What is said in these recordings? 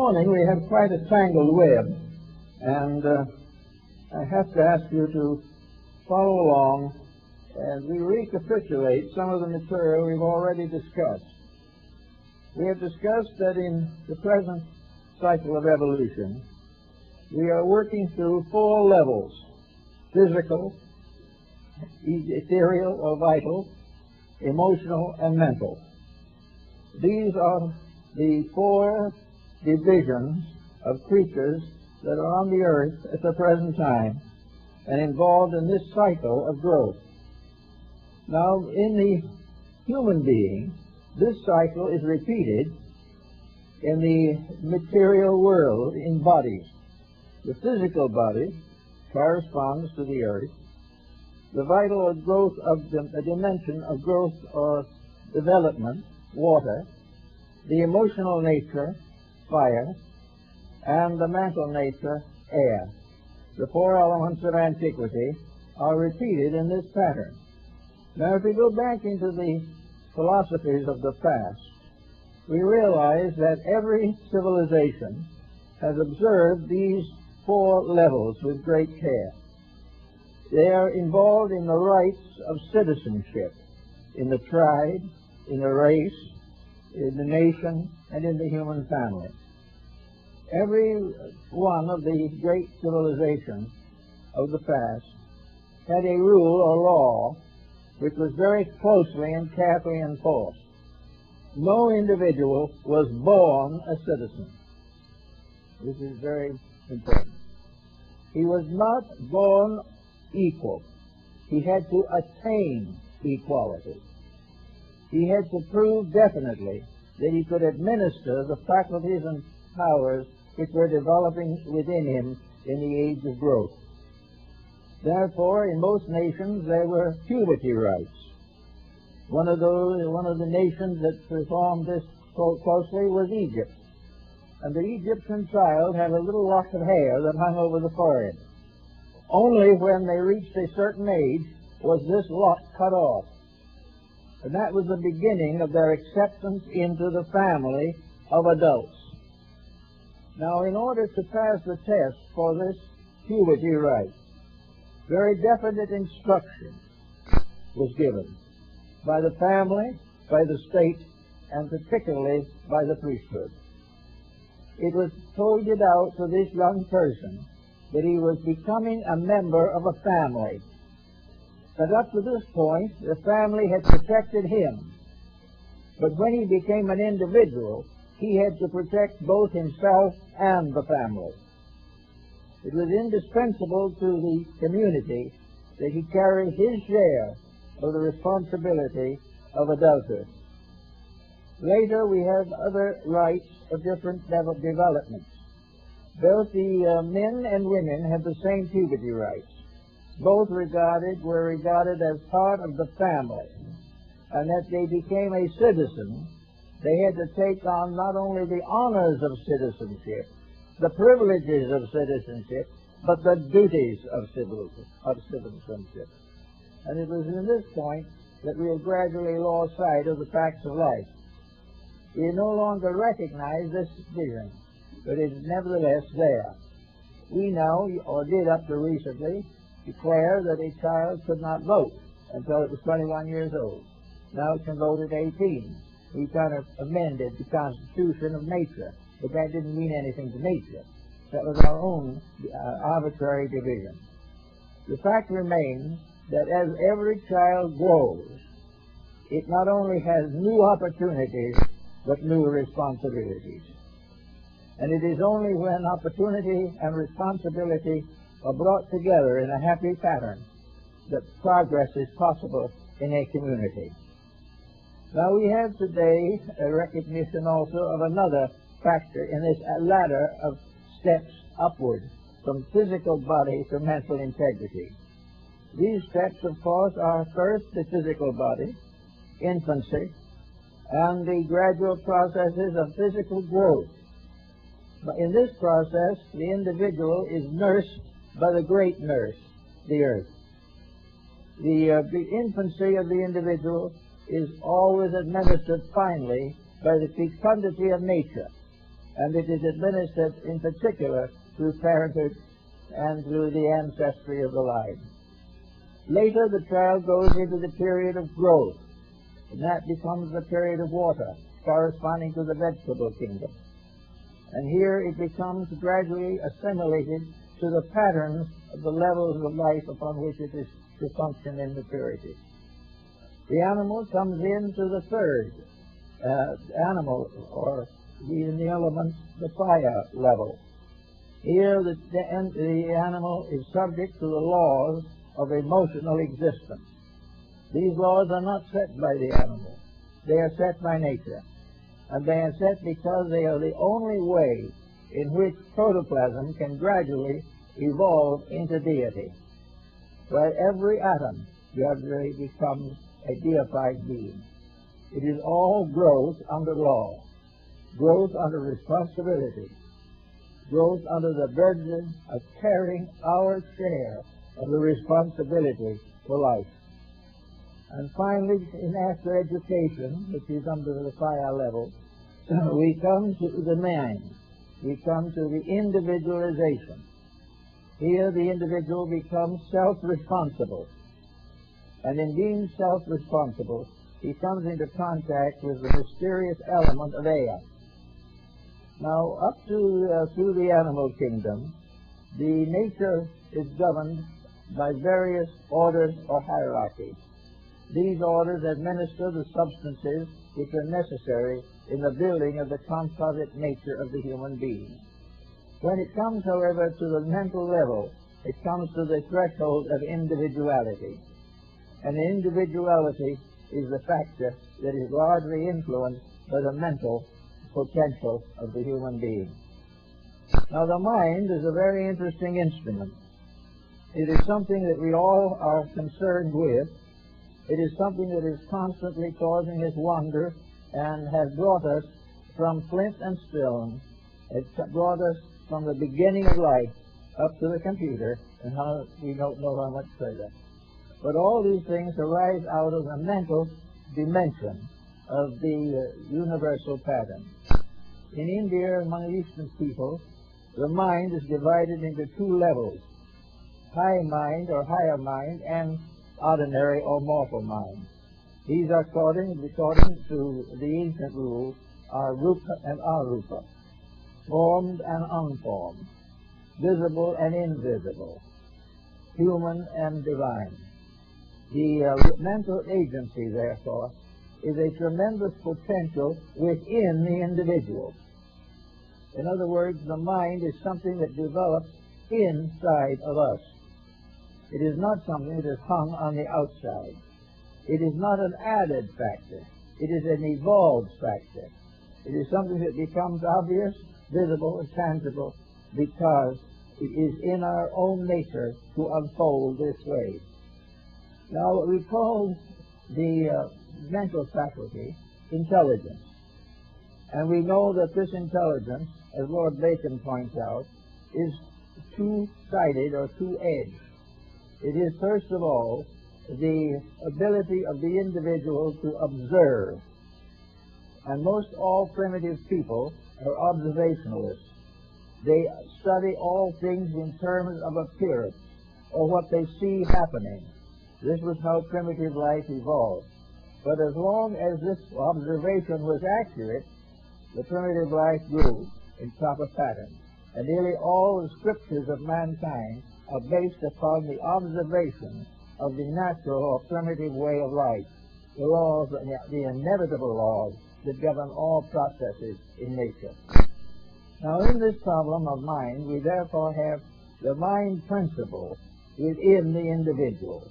morning we have quite a tangled web, and I have to ask you to follow along as we recapitulate some of the material we've already discussed. We have discussed that in the present cycle of evolution, we are working through 4 levels: physical, ethereal or vital, emotional, and mental. These are the 4 divisions of creatures that are on the earth at the present time and involved in this cycle of growth. Now, in the human being, this cycle is repeated in the material world in bodies. The physical body corresponds to the earth. The vital growth of the dimension of growth or development, water. The emotional nature, fire. And the mental nature, air. The 4 elements of antiquity are repeated in this pattern. Now, if we go back into the philosophies of the past, we realize that every civilization has observed these 4 levels with great care. They are involved in the rights of citizenship, in the tribe, in the race, in the nation, and in the human family. Every one of the great civilizations of the past had a rule or law which was very closely and carefully enforced. No individual was born a citizen. This is very important. He was not born equal. He had to attain equality. He had to prove definitely that he could administer the faculties and powers which were developing within him in the age of growth. Therefore, in most nations there were puberty rites. One of the nations that performed this so closely was Egypt. And the Egyptian child had a little lock of hair that hung over the forehead. Only when they reached a certain age was this lock cut off. And that was the beginning of their acceptance into the family of adults. Now, in order to pass the test for this puberty rite, very definite instruction was given by the family, by the state, and particularly by the priesthood. It was pointed out to this young person that he was becoming a member of a family. But up to this point, the family had protected him. But when he became an individual, he had to protect both himself and the family. It was indispensable to the community that he carry his share of the responsibility of adulthood. Later, we have other rights of different developments. Both the men and women had the same puberty rights. Both were regarded as part of the family, and that they became a citizen. They had to take on not only the honors of citizenship, the privileges of citizenship, but the duties of citizenship. And it was in this point that we have gradually lost sight of the facts of life. We no longer recognize this vision, but it is nevertheless there. We now, or did up to recently, declare that a child could not vote until it was 21 years old. Now it can vote at 18. We kind of amended the constitution of nature, but that didn't mean anything to nature. That was our own arbitrary division. The fact remains that as every child grows, it not only has new opportunities, but new responsibilities. And it is only when opportunity and responsibility are brought together in a happy pattern that progress is possible in a community. Now we have today a recognition also of another factor in this ladder of steps upward from physical body to mental integrity. These steps, of course, are first the physical body, infancy, and the gradual processes of physical growth. But in this process, the individual is nursed by the great nurse, the earth. The infancy of the individual is always administered finally by the fecundity of nature. and it is administered in particular through parentage and through the ancestry of the line. Later, the child goes into the period of growth, and that becomes the period of water, corresponding to the vegetable kingdom. And here it becomes gradually assimilated to the patterns of the levels of life upon which it is to function in maturity. The animal comes into the third animal, or in the elements, the fire level. Here the animal is subject to the laws of emotional existence. These laws are not set by the animal. They are set by nature. And they are set because they are the only way in which protoplasm can gradually evolve into deity, where every atom gradually becomes a deified being. It is all growth under law, growth under responsibility, growth under the burden of carrying our share of the responsibility for life. And finally, after education, which is under the fire level, we come to the mind. We come to the individualization. Here the individual becomes self-responsible. And in being self-responsible, he comes into contact with the mysterious element of air. Now, up to through the animal kingdom, the nature is governed by various orders or hierarchies. These orders administer the substances which are necessary in the building of the composite nature of the human being. When it comes, however, to the mental level, it comes to the threshold of individuality. And individuality is the factor that is largely influenced by the mental potential of the human being. Now, the mind is a very interesting instrument. It is something that we all are concerned with. It is something that is constantly causing us wonder and has brought us from flint and stone. It's brought us from the beginning of life up to the computer, and how we don't know how much further. But all these things arise out of the mental dimension of the universal pattern. In India, among Eastern people, the mind is divided into two levels: high mind or higher mind, and ordinary or mortal mind. These are according to the ancient rules, are rupa and arupa, formed and unformed, visible and invisible, human and divine. The mental agency, therefore, is a tremendous potential within the individual. In other words, the mind is something that develops inside of us. It is not something that is hung on the outside. It is not an added factor. It is an evolved factor. It is something that becomes obvious, visible, and tangible because it is in our own nature to unfold this way. Now, we call the mental faculty intelligence. And we know that this intelligence, as Lord Bacon points out, is two-sided or two-edged. It is, first of all, the ability of the individual to observe. And most all primitive people are observationalists. They study all things in terms of appearance, or what they see happening. This was how primitive life evolved. But as long as this observation was accurate, the primitive life grew in proper pattern. And nearly all the scriptures of mankind are based upon the observation of the natural or primitive way of life, the laws, the inevitable laws that govern all processes in nature. Now, in this problem of mind, we therefore have the mind principle within the individual,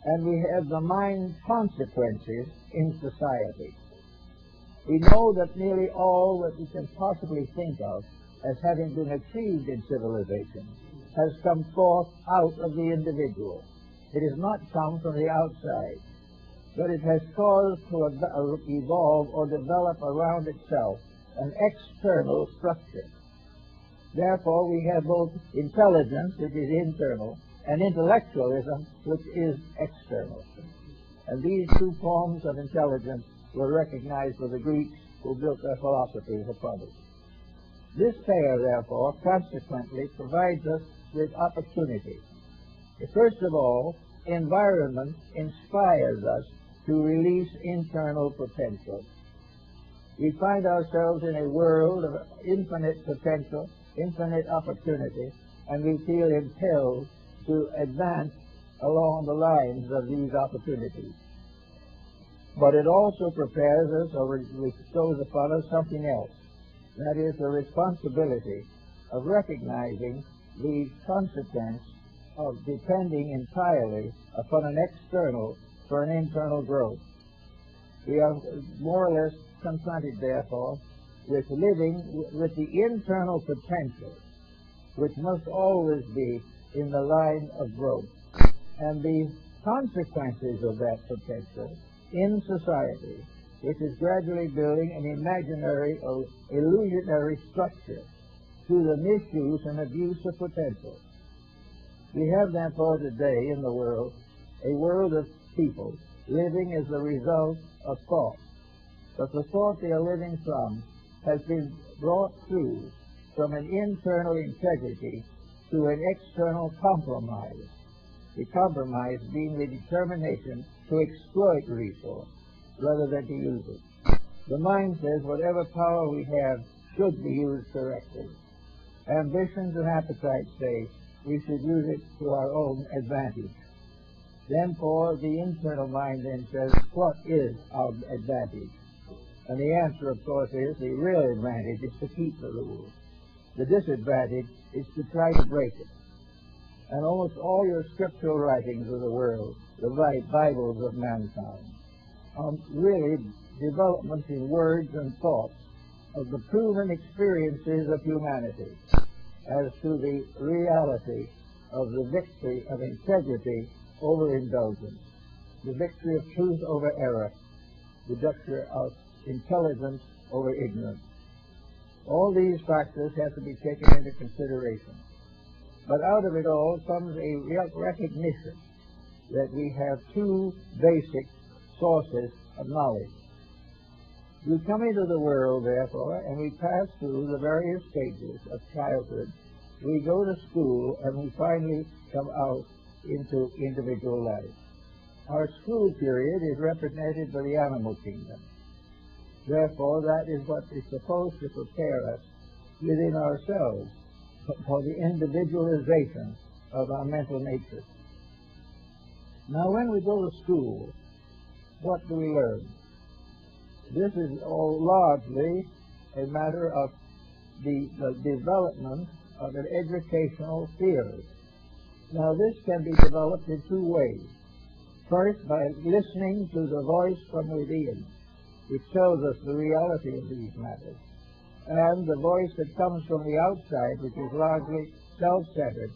and we have the mind consequences in society. We know that nearly all that we can possibly think of as having been achieved in civilization has come forth out of the individual. It has not come from the outside, but it has caused to evolve or develop around itself an external structure. Therefore, we have both intelligence, which is internal, and intellectualism, which is external. And these two forms of intelligence were recognized by the Greeks, who built their philosophies upon it. This pair, therefore, consequently provides us with opportunity. First of all, environment inspires us to release internal potential. We find ourselves in a world of infinite potential, infinite opportunity, and we feel impelled to advance along the lines of these opportunities. But it also prepares us, or bestows upon us, something else. That is the responsibility of recognizing the consequence of depending entirely upon an external for an internal growth. We are more or less confronted, therefore, with living with the internal potential, which must always be in the line of growth, and the consequences of that potential in society, which is gradually building an imaginary or illusionary structure through the misuse and abuse of potential. We have, therefore, today in the world a world of people living as a result of thought. But the thought they are living from has been brought through from an internal integrity to an external compromise. The compromise being the determination to exploit resource rather than to use it. The mind says whatever power we have should be used correctly. Ambitions and appetites say we should use it to our own advantage. Therefore, the internal mind then says, what is our advantage? And the answer, of course, is the real advantage is to keep the rules. The disadvantage is to try to break it. And almost all your scriptural writings of the world, the Bibles of mankind, are really developments in words and thoughts of the proven experiences of humanity as to the reality of the victory of integrity over indulgence, the victory of truth over error, the victory of intelligence over ignorance. All these factors have to be taken into consideration. But out of it all comes a real recognition that we have two basic sources of knowledge. We come into the world, therefore, and we pass through the various stages of childhood. We go to school, and we finally come out into individual life. Our school period is represented by the animal kingdom. Therefore, that is what is supposed to prepare us within ourselves for the individualization of our mental nature. Now, when we go to school, what do we learn? This is all largely a matter of the development of an educational theory. Now, this can be developed in two ways. First, by listening to the voice from within, which tells us the reality of these matters, and the voice that comes from the outside, which is largely self-centered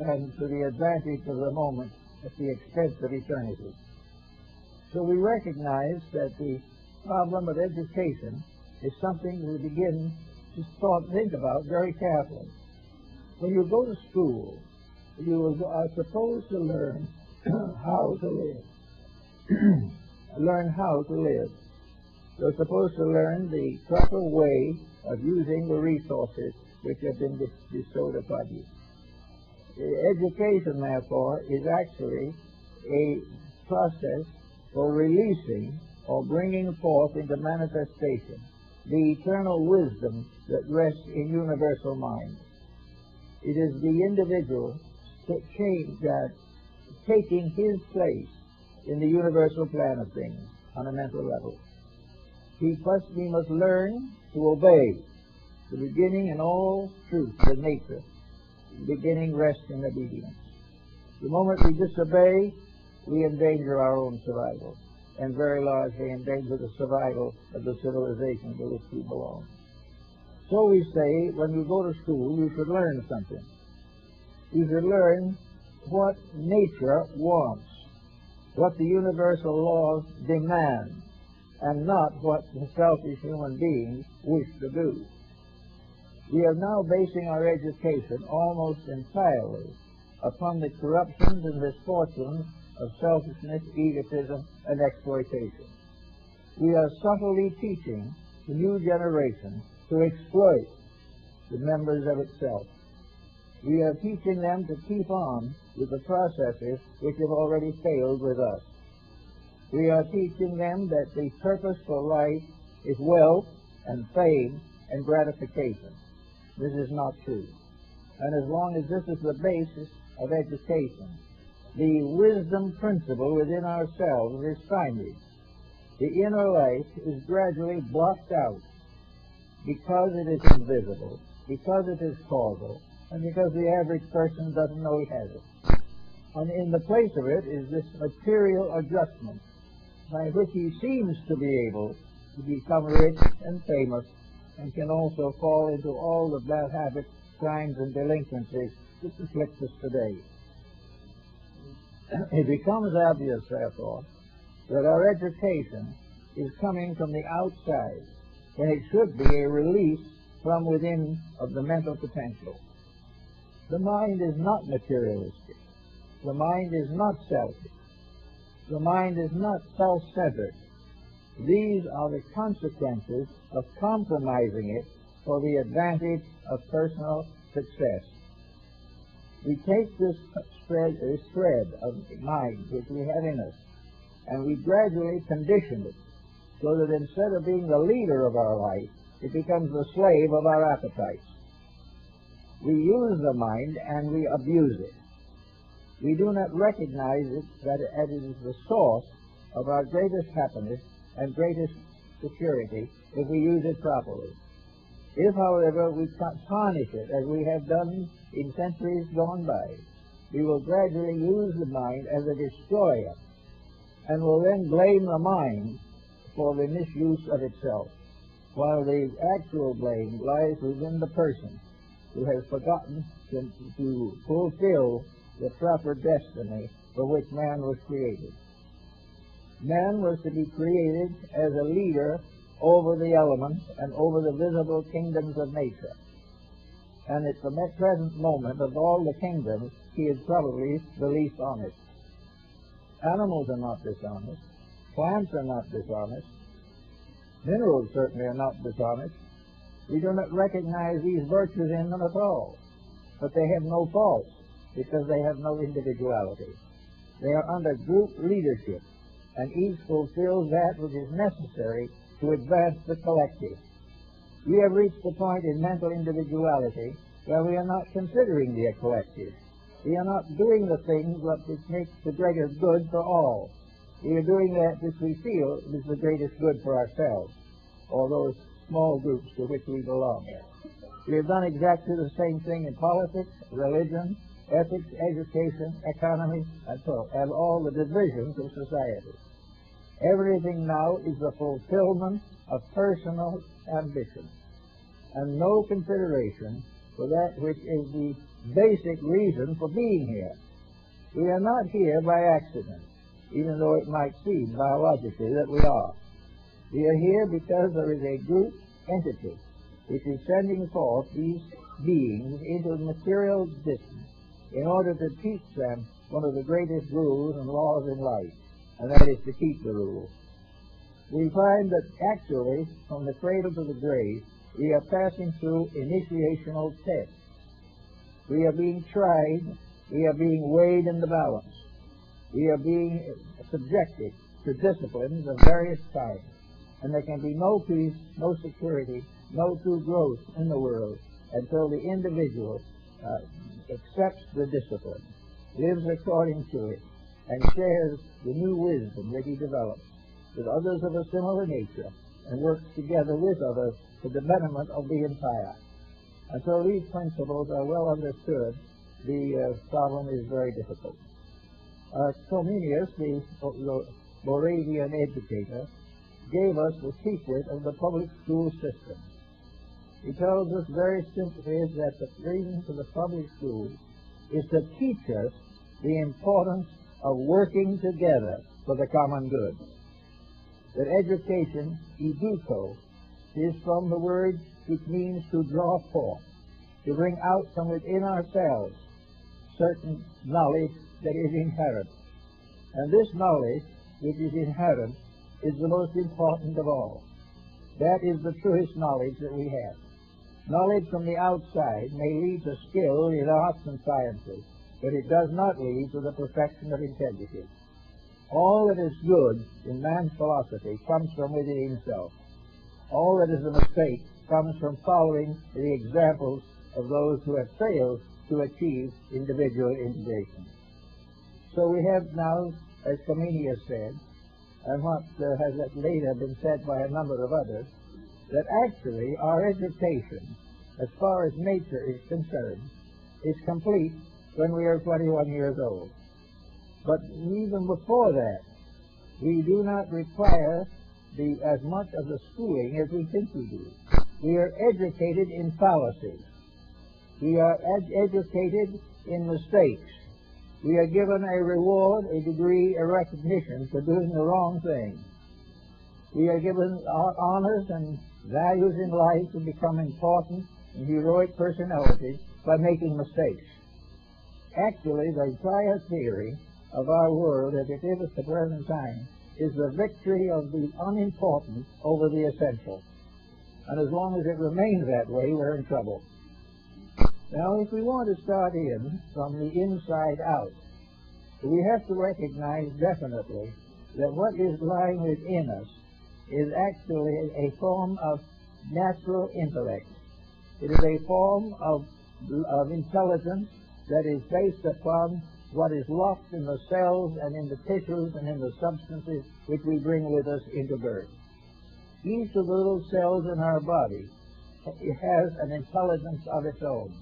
and to the advantage of the moment at the expense of eternity. So we recognize that the problem of education is something we begin to think about very carefully. When you go to school, you are supposed to learn how to live. Learn how to live. You're supposed to learn the proper way of using the resources which have been bestowed upon you. Education, therefore, is actually a process for releasing or bringing forth into manifestation the eternal wisdom that rests in universal mind. It is the individual taking his place in the universal plan of things on a mental level. We must learn to obey. The beginning in all truth, the nature, the beginning rests in obedience. The moment we disobey, we endanger our own survival, and very largely endanger the survival of the civilization to which we belong. So we say, when you go to school, you should learn something. You should learn what nature wants, what the universal laws demand, and not what the selfish human beings wish to do. We are now basing our education almost entirely upon the corruptions and misfortunes of selfishness, egotism, and exploitation. We are subtly teaching the new generation to exploit the members of itself. We are teaching them to keep on with the processes which have already failed with us. We are teaching them that the purpose for life is wealth and fame and gratification. This is not true. And as long as this is the basis of education, the wisdom principle within ourselves is stymied. The inner life is gradually blocked out because it is invisible, because it is causal, and because the average person doesn't know he has it. And in the place of it is this material adjustment by which he seems to be able to become rich and famous and can also fall into all the bad habits, crimes, and delinquencies which afflict us today. It becomes obvious, therefore, that our education is coming from the outside when it should be a release from within of the mental potential. The mind is not materialistic. The mind is not selfish. The mind is not self-centered. These are the consequences of compromising it for the advantage of personal success. We take this thread of mind which we have in us, and we gradually condition it so that instead of being the leader of our life, it becomes the slave of our appetites. We use the mind and we abuse it. We do not recognize it that it is the source of our greatest happiness and greatest security if we use it properly. If, however, we tarnish it, as we have done in centuries gone by, we will gradually use the mind as a destroyer and will then blame the mind for the misuse of itself, while the actual blame lies within the person who has forgotten to fulfill the proper destiny for which man was created. Man was to be created as a leader over the elements and over the visible kingdoms of nature. And at the present moment of all the kingdoms, he is probably the least honest. Animals are not dishonest. Plants are not dishonest. Minerals certainly are not dishonest. We do not recognize these virtues in them at all. But they have no faults because they have no individuality. They are under group leadership, and each fulfills that which is necessary to advance the collective. We have reached the point in mental individuality where we are not considering the collective. We are not doing the things which make the greatest good for all. We are doing that which we feel is the greatest good for ourselves, or those small groups to which we belong. We have done exactly the same thing in politics, religion, ethics, education, economy, and all the divisions of society. Everything now is the fulfillment of personal ambition, and no consideration for that which is the basic reason for being here. We are not here by accident, even though it might seem biologically that we are. We are here because there is a group entity which is sending forth these beings into the material distance in order to teach them one of the greatest rules and laws in life, and that is to keep the rules. We find that actually, from the cradle to the grave, we are passing through initiational tests. We are being tried. We are being weighed in the balance. We are being subjected to disciplines of various kinds. And there can be no peace, no security, no true growth in the world until the individual accepts the discipline, lives according to it, and shares the new wisdom that he develops with others of a similar nature and works together with others for the betterment of the entire. Until these principles are well understood, the problem is very difficult. Comenius, the Moravian educator, gave us the secret of the public school system. He tells us very simply that the reason for the public schools is to teach us the importance of working together for the common good. That education, educo, is from the word which means to draw forth, to bring out from within ourselves certain knowledge that is inherent. And this knowledge, which is inherent, is the most important of all. That is the truest knowledge that we have. Knowledge from the outside may lead to skill in arts and sciences, but it does not lead to the perfection of integrity. All that is good in man's philosophy comes from within himself. All that is a mistake comes from following the examples of those who have failed to achieve individual integration. So we have now, as Comenius said, and what has later been said by a number of others, that actually our education, as far as nature is concerned, is complete when we are 21 years old. But even before that, we do not require as much of the schooling as we think we do. We are educated in fallacies. We are educated in mistakes. We are given a reward, a degree, a recognition for doing the wrong thing. We are given honors and values in life to become important and heroic personalities by making mistakes. Actually, the entire theory of our world as it is at the present time is the victory of the unimportant over the essential. And as long as it remains that way, we're in trouble. Now, if we want to start in from the inside out, we have to recognize definitely that what is lying within us is actually a form of natural intellect. It is a form of intelligence that is based upon what is locked in the cells and in the tissues and in the substances which we bring with us into birth. Each of the little cells in our body has an intelligence of its own.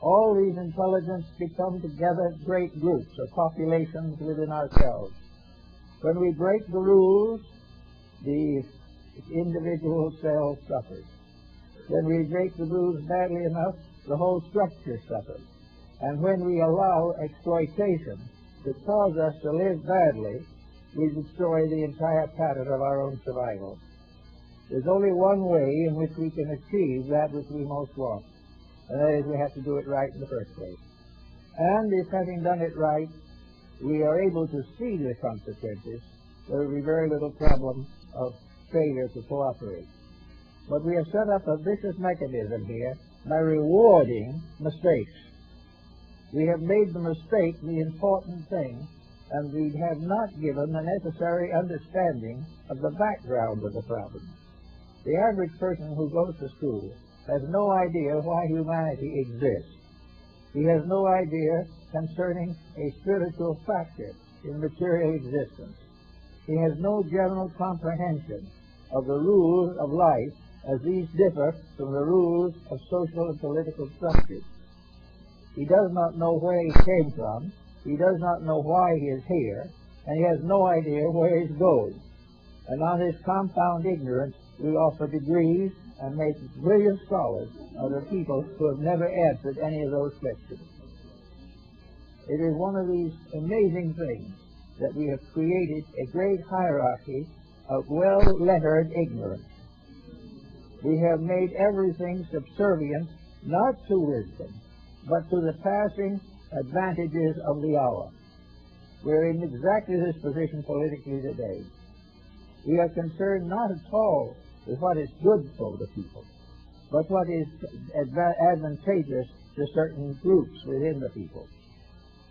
All these intelligences become together great groups or populations within ourselves. When we break the rules, the individual cell suffers. When we break the rules badly enough, the whole structure suffers. And when we allow exploitation to cause us to live badly, we destroy the entire pattern of our own survival. There's only one way in which we can achieve that which we most want, and that is we have to do it right in the first place. And if having done it right, we are able to see the consequences, there will be very little problem of failure to cooperate. But we have set up a vicious mechanism here by rewarding mistakes. We have made the mistake the important thing, and we have not given the necessary understanding of the background of the problem. The average person who goes to school has no idea why humanity exists. He has no idea concerning a spiritual factor in material existence. He has no general comprehension of the rules of life as these differ from the rules of social and political structures. He does not know where he came from. He does not know why he is here, and he has no idea where he's going. And on his compound ignorance, we offer degrees and make brilliant scholars of the people who have never answered any of those questions. It is one of these amazing things that we have created a great hierarchy of well-lettered ignorance. We have made everything subservient not to wisdom, but to the passing advantages of the hour. We're in exactly this position politically today. We are concerned not at all with what is good for the people, but what is advantageous to certain groups within the people.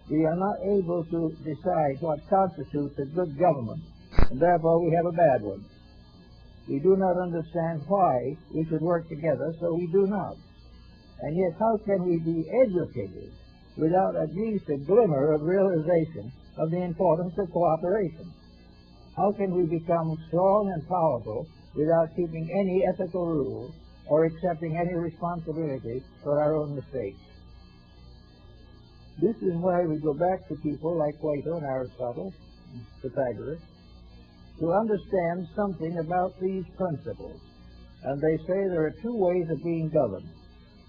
We are not able to decide what constitutes a good government, and therefore we have a bad one. We do not understand why we should work together, so we do not. And yet, how can we be educated without at least a glimmer of realization of the importance of cooperation? How can we become strong and powerful without keeping any ethical rules or accepting any responsibility for our own mistakes? This is why we go back to people like Plato and Aristotle, and Pythagoras, to understand something about these principles. And they say there are two ways of being governed.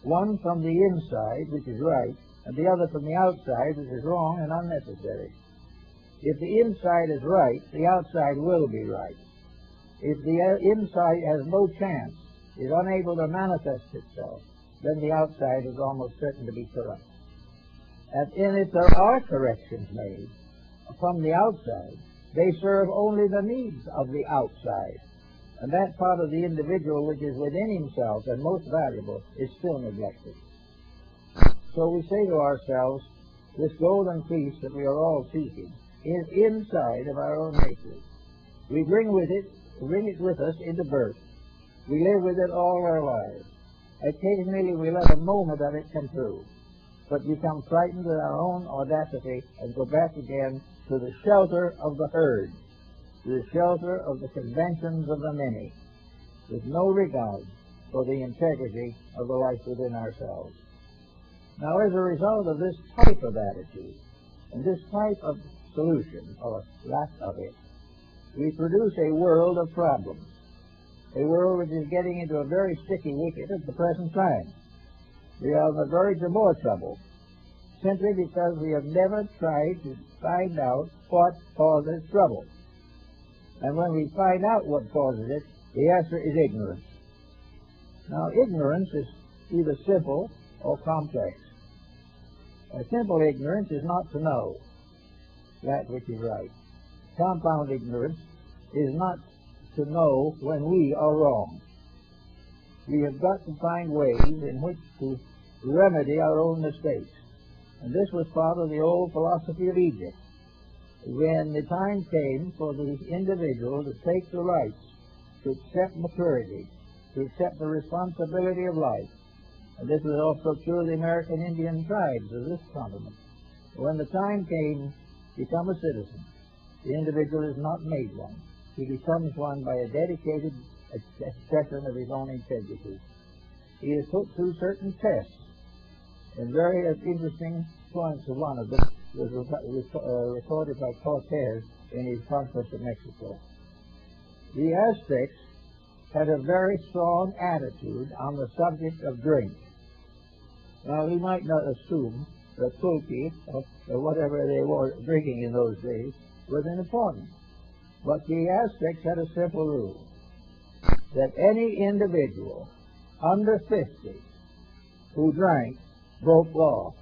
One from the inside, which is right, and the other from the outside, which is wrong and unnecessary. If the inside is right, the outside will be right. If the inside has no chance, is unable to manifest itself, then the outside is almost certain to be corrupt. And in it there are corrections made from the outside. They serve only the needs of the outside. And that part of the individual which is within himself and most valuable is still neglected. So we say to ourselves, this golden peace that we are all seeking is inside of our own nature. We bring it with us into birth. We live with it all our lives. Occasionally we let a moment of it come true, but become frightened at our own audacity and go back again to the shelter of the herd, to the shelter of the conventions of the many, with no regard for the integrity of the life within ourselves. Now, as a result of this type of attitude and this type of solution, or lack of it, we produce a world of problems, a world which is getting into a very sticky wicket at the present time. We are on the verge of more trouble, simply because we have never tried to find out what causes trouble. And when we find out what causes it, the answer is ignorance. Now, ignorance is either simple or complex. A simple ignorance is not to know that which is right. Compound ignorance is not to know when we are wrong. We have got to find ways in which to remedy our own mistakes. And this was part of the old philosophy of Egypt. When the time came for the individual to take the rights, to accept maturity, to accept the responsibility of life, and this was also true of the American Indian tribes of this continent. When the time came to become a citizen, the individual is not made one. He becomes one by a dedicated expression of his own integrity. He is put through certain tests, and very interesting points of one of them was recorded by Cortez in his conquest of Mexico. The Aztecs had a very strong attitude on the subject of drink. Now, we might not assume that pulque, or whatever they were drinking in those days, was unimportant. But the Aztecs had a simple rule, that any individual under 50 who drank broke law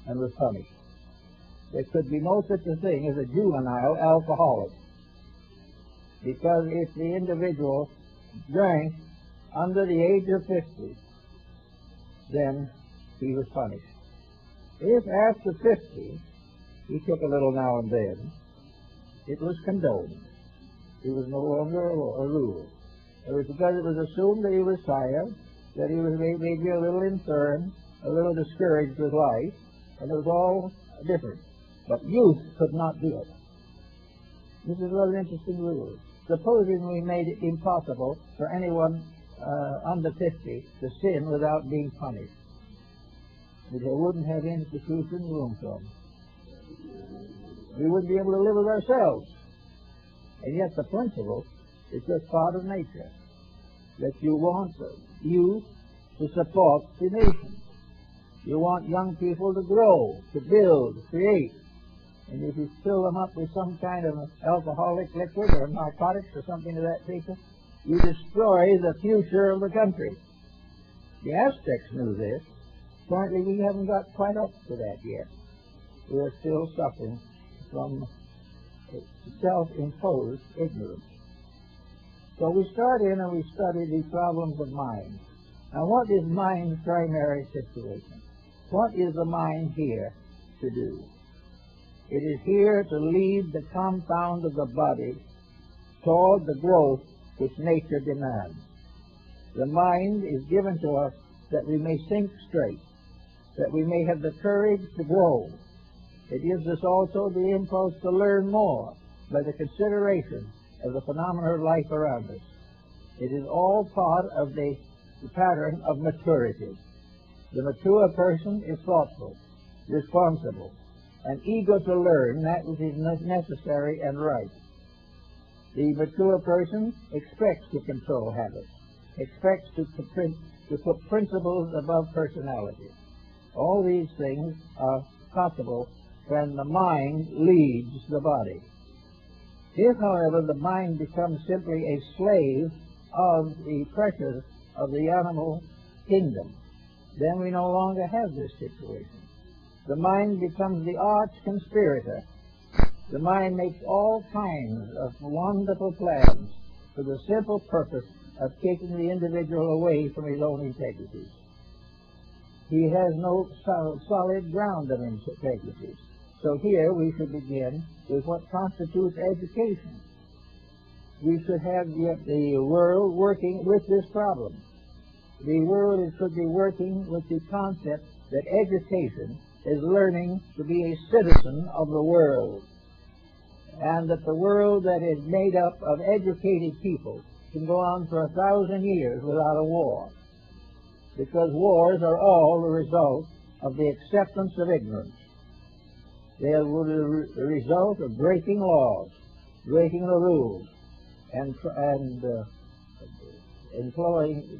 and was punished. There could be no such a thing as a juvenile alcoholic, because if the individual drank under the age of 50, then he was punished. If after 50 he took a little now and then, it was condoned. It was no longer a rule. It was because it was assumed that he was tired, that he was maybe a little infirm, a little discouraged with life, and it was all different. But youth could not do it. This is a very interesting rule. Supposing we made it impossible for anyone under 50 to sin without being punished, there wouldn't have institution room for them. We wouldn't be able to live with ourselves. And yet the principle is just part of nature, that you want youth to support the nation. You want young people to grow, to build, create. And if you fill them up with some kind of alcoholic liquid or narcotics or something of that nature, you destroy the future of the country. The Aztecs knew this. Apparently we haven't got quite up to that yet. We are still suffering from self-imposed ignorance. So we start in and we study the problems of mind. Now, what is mind's primary situation? What is the mind here to do? It is here to lead the compound of the body toward the growth which nature demands. The mind is given to us that we may think straight, that we may have the courage to grow. It gives us also the impulse to learn more by the consideration of the phenomena of life around us. It is all part of the pattern of maturity. The mature person is thoughtful, responsible, and eager to learn that which is necessary and right. The mature person expects to control habits, expects to put principles above personality. All these things are possible when the mind leads the body. If, however, the mind becomes simply a slave of the pressures of the animal kingdom, then we no longer have this situation. The mind becomes the arch conspirator. The mind makes all kinds of wonderful plans for the simple purpose of taking the individual away from his own integrities. He has no solid ground of integrities. So here we should begin with what constitutes education. We should have the world working with this problem. The world should be working with the concept that education is learning to be a citizen of the world, and that the world that is made up of educated people can go on for 1,000 years without a war, because wars are all the result of the acceptance of ignorance. They are the result of breaking laws, breaking the rules, and employing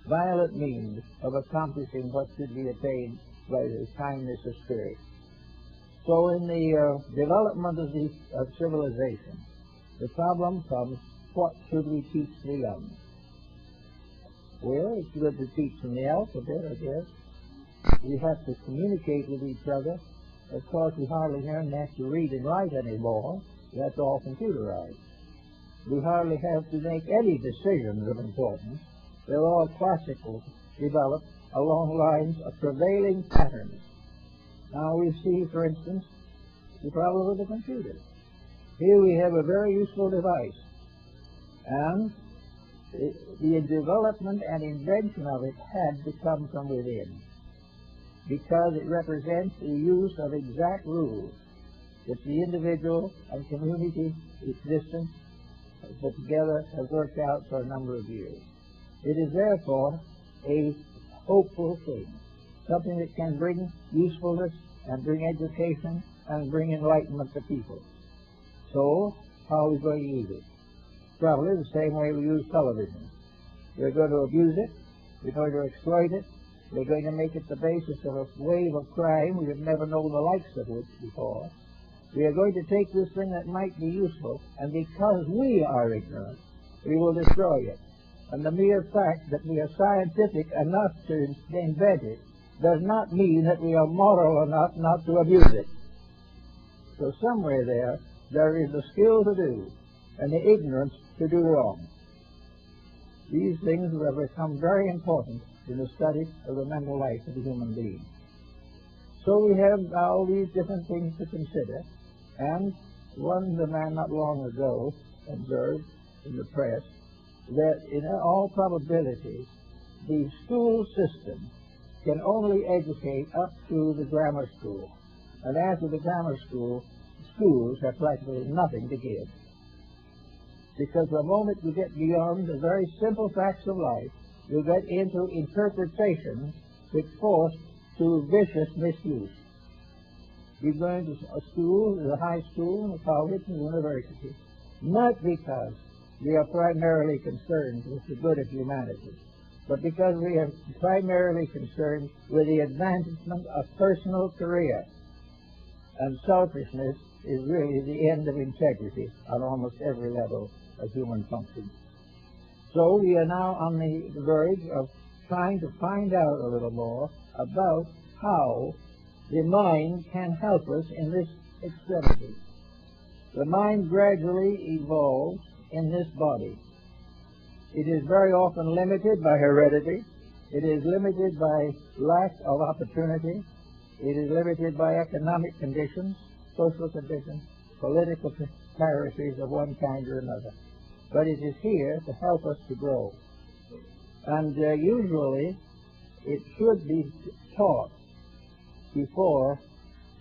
violent means of accomplishing what should be attained by the kindness of spirit. So in the development of civilization, the problem comes, what should we teach the young? Well, it's good to teach them the alphabet, I guess. We have to communicate with each other. Of course, we hardly learn have to read and write anymore. That's all computerized. We hardly have to make any decisions of importance. They're all classical, developed along lines of prevailing patterns. Now we see, for instance, the problem with the computer. Here we have a very useful device, and the development and invention of it had to come from within, because it represents the use of exact rules that the individual and community existence put together has worked out for a number of years. It is therefore a hopeful thing, something that can bring usefulness and bring education and bring enlightenment to people. So, how are we going to use it? Probably the same way we use television. We're going to abuse it, we're going to exploit it, we're going to make it the basis of a wave of crime we have never known the likes of which before. We are going to take this thing that might be useful, and because we are ignorant, we will destroy it. And the mere fact that we are scientific enough to invent it does not mean that we are moral enough not to abuse it. So somewhere there is the skill to do and the ignorance to do wrong. These things have become very important in the study of the mental life of the human being. So we have now these different things to consider, and one man not long ago observed in the press that in all probability the school system can only educate up to the grammar school, and after the grammar school, schools have practically nothing to give. Because the moment you get beyond the very simple facts of life, you get into interpretations which force to vicious misuse. You go into a school, a high school, a college, and a university, not because we are primarily concerned with the good of humanity, but because we are primarily concerned with the advancement of personal career. And selfishness is really the end of integrity on almost every level of human function. So we are now on the verge of trying to find out a little more about how the mind can help us in this extremity. The mind gradually evolves in this body. It is very often limited by heredity. It is limited by lack of opportunity. It is limited by economic conditions, social conditions, political piracies of one kind or another. But it is here to help us to grow. And usually it should be taught before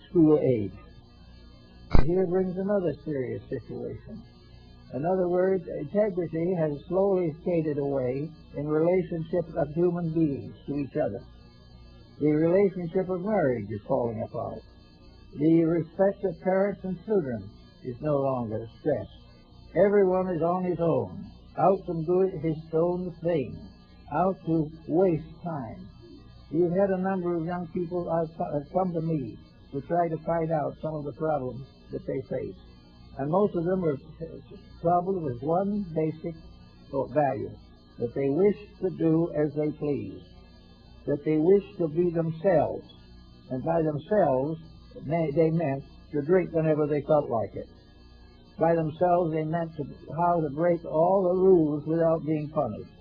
school age. Here brings another serious situation. In other words, integrity has slowly faded away in relationships of human beings to each other. The relationship of marriage is falling apart. The respect of parents and children is no longer stressed. Everyone is on his own, out to do his own thing, out to waste time. We've had a number of young people have come to me to try to find out some of the problems that they face. And most of them are troubled with one basic value, that they wish to do as they please, that they wish to be themselves, and by themselves they meant to drink whenever they felt like it. By themselves they meant how to break all the rules without being punished.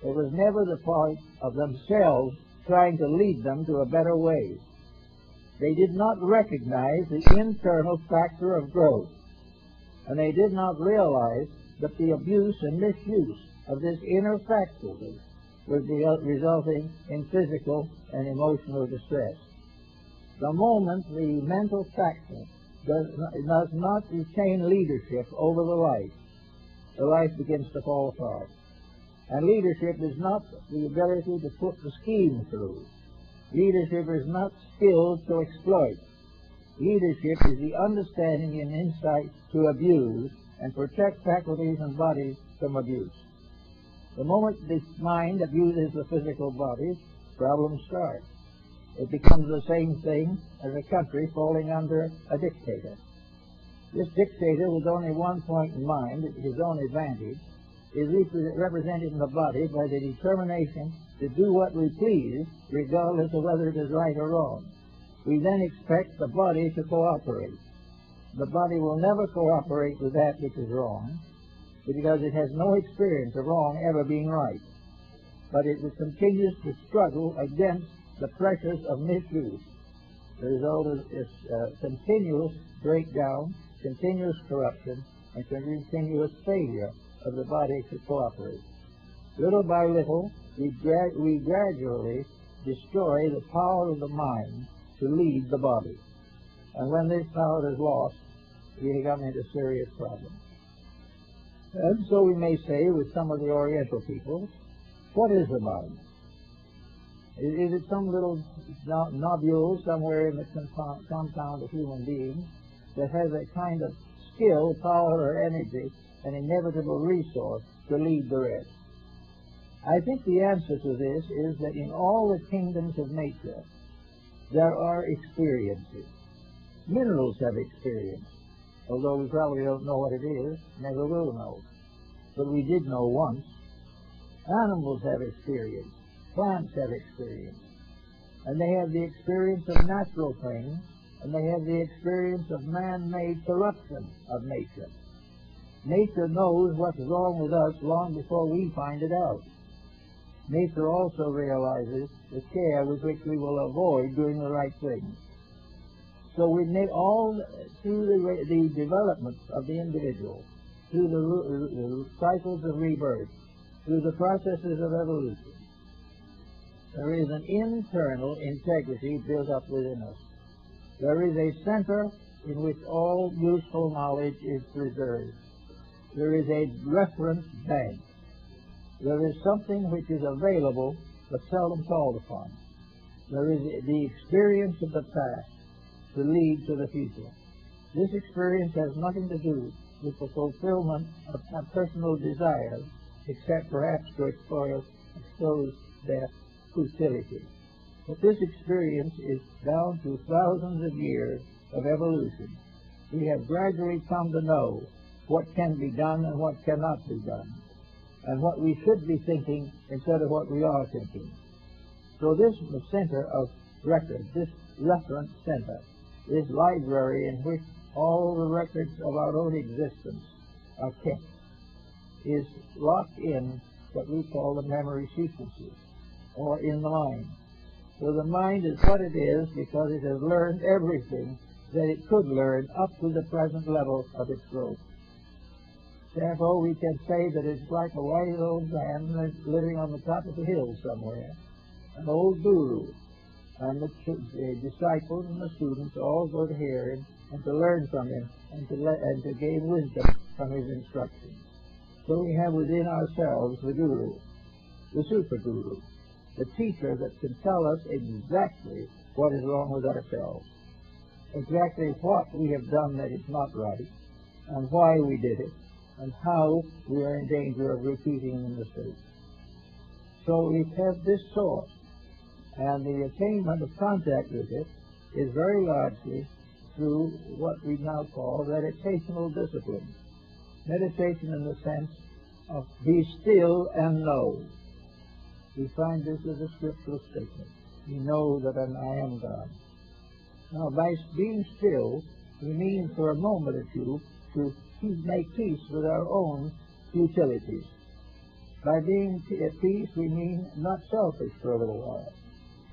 It was never the part of themselves trying to lead them to a better way. They did not recognize the internal factor of growth, and they did not realize that the abuse and misuse of this inner faculty was resulting in physical and emotional distress. The moment the mental factor does not retain leadership over the life begins to fall apart. And leadership is not the ability to put the scheme through. Leadership is not skill to exploit. Leadership is the understanding and insight to abuse and protect faculties and bodies from abuse. The moment the mind abuses the physical bodies, problems start. It becomes the same thing as a country falling under a dictator. This dictator, with only one point in mind, his own advantage, is represented in the body by the determination to do what we please, regardless of whether it is right or wrong. We then expect the body to cooperate. The body will never cooperate with that which is wrong, because it has no experience of wrong ever being right. But it continues to struggle against the pressures of misuse. The result is continuous breakdown, continuous corruption, and continuous failure of the body to cooperate. Little by little, we gradually destroy the power of the mind to lead the body. And when this power is lost, we come into serious problems. And so we may say with some of the Oriental people, what is the mind? Is it some little nobule somewhere in the compound of human beings that has a kind of skill, power, or energy, an inevitable resource to lead the rest? I think the answer to this is that in all the kingdoms of nature, there are experiences. Minerals have experience, although we probably don't know what it is, never will know. But we did know once. Animals have experience. Plants have experience. And they have the experience of natural things, and they have the experience of man-made corruption of nature. Nature knows what's wrong with us long before we find it out. Nature also realizes the care with which we will avoid doing the right thing. So we need all through the development of the individual, through the cycles of rebirth, through the processes of evolution, there is an internal integrity built up within us. There is a center in which all useful knowledge is preserved. There is a reference bank. There is something which is available but seldom called upon. There is the experience of the past to lead to the future. This experience has nothing to do with the fulfillment of personal desires, except perhaps to expose their futility. But this experience is down to thousands of years of evolution. We have gradually come to know what can be done and what cannot be done, and what we should be thinking instead of what we are thinking. So this center of record, this reference center, this library in which all the records of our own existence are kept, is locked in what we call the memory sequences, or in the mind. So the mind is what it is because it has learned everything that it could learn up to the present level of its growth. Therefore, we can say that it's like a wise old man living on the top of a hill somewhere, an old guru, and the disciples and the students all go to hear him and to learn from him and to gain wisdom from his instructions. So we have within ourselves the guru, the super guru, the teacher that can tell us exactly what is wrong with ourselves, exactly what we have done that is not right, and why we did it, and how we are in danger of repeating the mistake. So we have this source, and the attainment of contact with it is very largely through what we now call meditational discipline. Meditation in the sense of be still and know. We find this as a scriptural statement. We know that I am God. Now, by being still, we mean for a moment or two to make peace with our own futilities. By being at peace, we mean not selfish for a little while,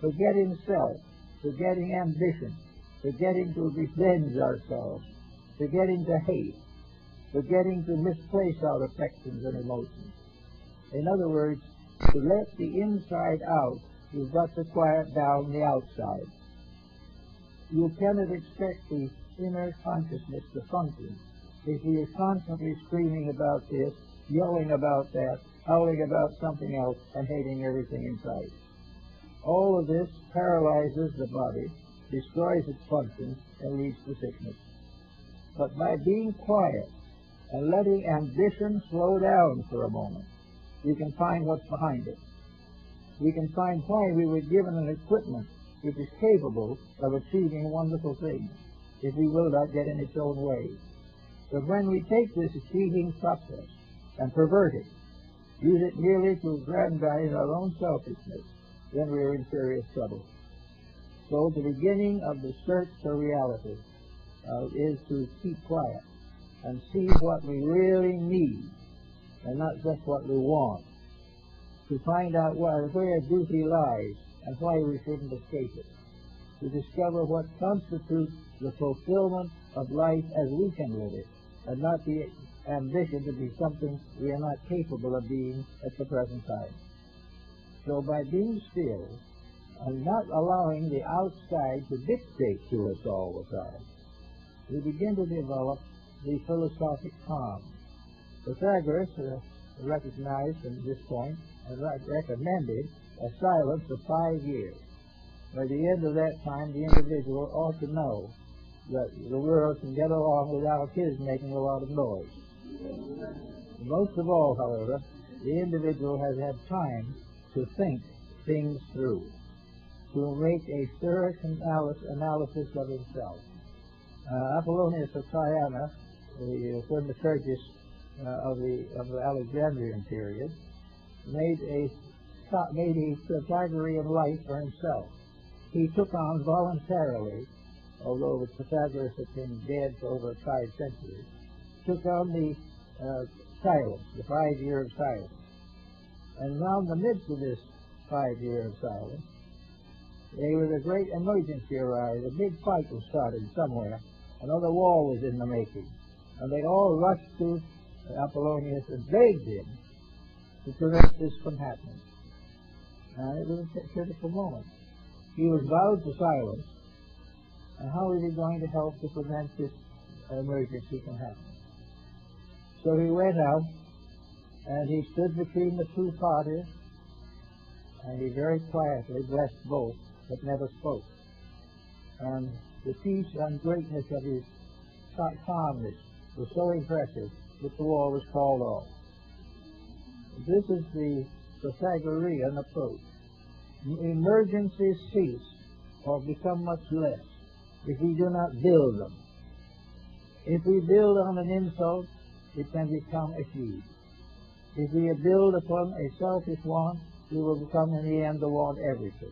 forgetting self, forgetting ambition, forgetting to revenge ourselves, forgetting to hate, forgetting to misplace our affections and emotions. In other words, to let the inside out, you've got to quiet down the outside. You cannot expect the inner consciousness to function if you are constantly screaming about this, yelling about that, howling about something else, and hating everything in sight. All of this paralyzes the body, destroys its functions, and leads to sickness. But by being quiet and letting ambition slow down for a moment, we can find what's behind it. We can find why we were given an equipment which is capable of achieving wonderful things, if we will not get in its own way. But when we take this achieving process and pervert it, use it merely to aggrandize our own selfishness, then we are in serious trouble. So the beginning of the search for reality is to keep quiet and see what we really need and not just what we want, to find out where duty lies and why we shouldn't escape it, to discover what constitutes the fulfillment of life as we can live it, and not the ambition to be something we are not capable of being at the present time. So by being still and not allowing the outside to dictate to us all the time, we begin to develop the philosophic calm. Pythagoras recognized at this point and recommended a silence of 5 years. By the end of that time, the individual ought to know that the world can get along without his making a lot of noise. Most of all, however, the individual has had time to think things through, to make a thorough analysis of himself. Apollonius of Tyana, the thaumaturgist of the Alexandrian period, made a Pythagorean life for himself. He took on voluntarily, although Pythagoras had been dead for over 5 centuries, took on the silence, the 5 year of silence. And now in the midst of this 5 year of silence, there was a great emergency arise. A big fight was started somewhere. Another war was in the making. And they all rushed to Apollonius and begged him to prevent this from happening. And it was a critical moment. He was vowed to silence, and how is he going to help to prevent this emergency from happening? So he went out, and he stood between the two parties, and he very quietly blessed both, but never spoke. And the peace and greatness of his calmness was so impressive that the war was called off. This is the Pythagorean approach. Emergencies cease or become much less if we do not build them. If we build on an insult, it can become a shield. If we build upon a selfish want, we will become in the end to want everything.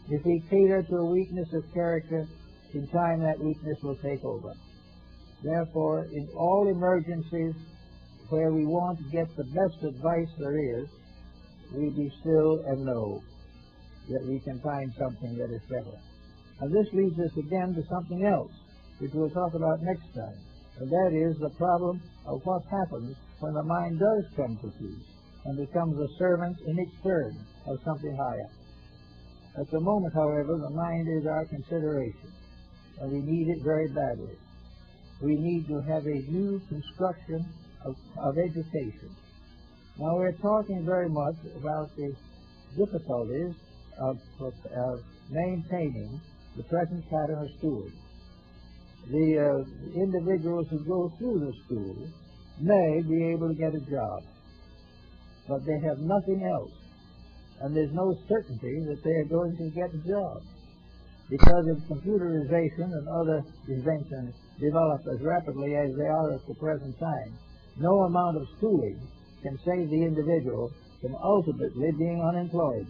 If we cater to a weakness of character, in time that weakness will take over. Therefore, in all emergencies where we want to get the best advice there is, we be still and know that we can find something that is better. And this leads us again to something else, which we'll talk about next time, and that is the problem of what happens when the mind does come to peace and becomes a servant in its turn of something higher. At the moment, however, the mind is our consideration, and we need it very badly. We need to have a new construction of education. Now, we're talking very much about the difficulties of maintaining the present pattern of schooling. The individuals who go through the school may be able to get a job, but they have nothing else, and there's no certainty that they are going to get a job. Because of computerization and other inventions developed as rapidly as they are at the present time, no amount of schooling can save the individual from ultimately being unemployed.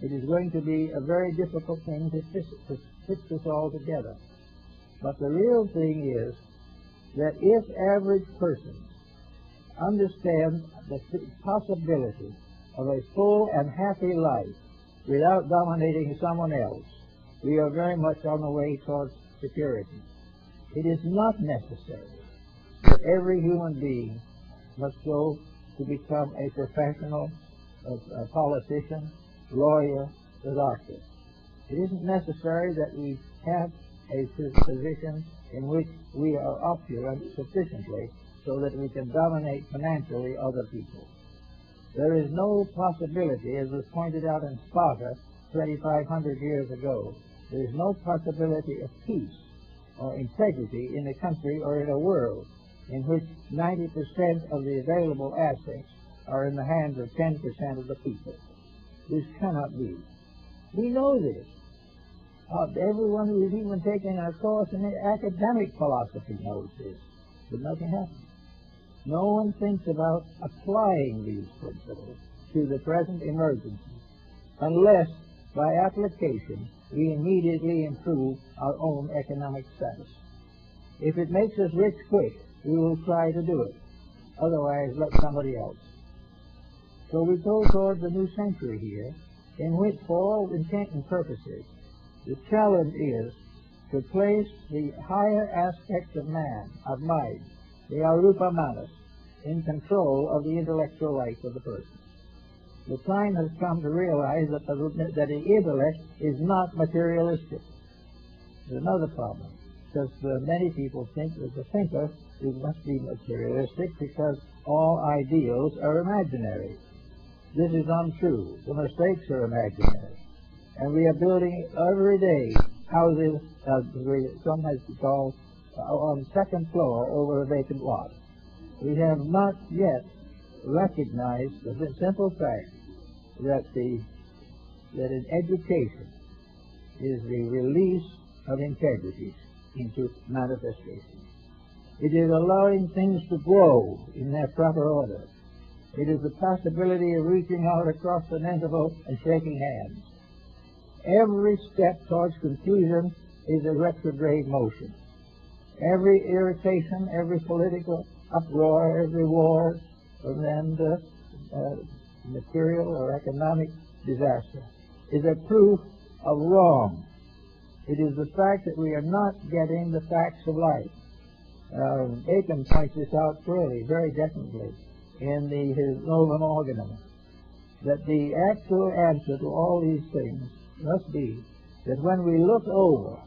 It is going to be a very difficult thing to fix this all together. But the real thing is that if average persons understand the possibility of a full and happy life without dominating someone else, we are very much on the way towards security. It is not necessary that every human being must go to become a professional, a politician, lawyer, a doctor. It isn't necessary that we have a position in which we are opulent sufficiently so that we can dominate financially other people. There is no possibility, as was pointed out in Sparta 2,500 years ago, there is no possibility of peace or integrity in a country or in a world in which 90% of the available assets are in the hands of 10% of the people. This cannot be. We know this. Everyone who has even taken a course in academic philosophy knows this, but nothing happens. No one thinks about applying these principles to the present emergency unless, by application, we immediately improve our own economic status. If it makes us rich quick, we will try to do it. Otherwise, let somebody else. So we go towards a new century here, in which, for all intent and purposes, the challenge is to place the higher aspects of man, of mind, the arupa manas, in control of the intellectual life of the person. The time has come to realize that the intellect is not materialistic. There's another problem, because many people think that the thinker must be materialistic because all ideals are imaginary. This is untrue. The mistakes are imaginary. And we are building every day houses, some has called, on the second floor over a vacant lot. We have not yet recognized the simple fact that in education is the release of integrity into manifestation. It is allowing things to grow in their proper order. It is the possibility of reaching out across an interval and shaking hands. Every step towards confusion is a retrograde motion. Every irritation, every political uproar, every war, and material or economic disaster is a proof of wrong. It is the fact that we are not getting the facts of life. Bacon points this out clearly, very definitely, in his Novum Organum, that the actual answer to all these things must be that when we look over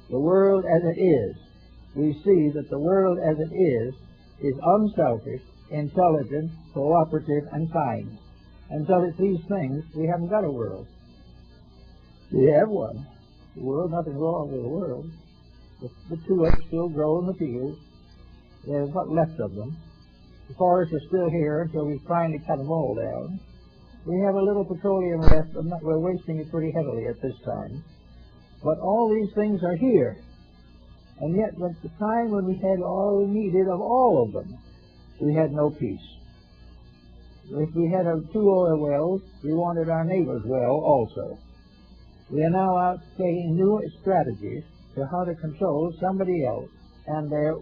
the world as it is, we see that the world as it is unselfish, intelligent, cooperative, and kind. Until it's these things, we haven't got a world. We have one. The world, nothing wrong with the world. The tulips still grow in the fields. There's what's left of them. The forests are still here until we finally cut them all down. We have a little petroleum left, but we're wasting it pretty heavily at this time. But all these things are here. And yet, at the time when we had all we needed of all of them, we had no peace. If we had 2 oil wells, we wanted our neighbor's well also. We are now out taking new strategies for how to control somebody else and their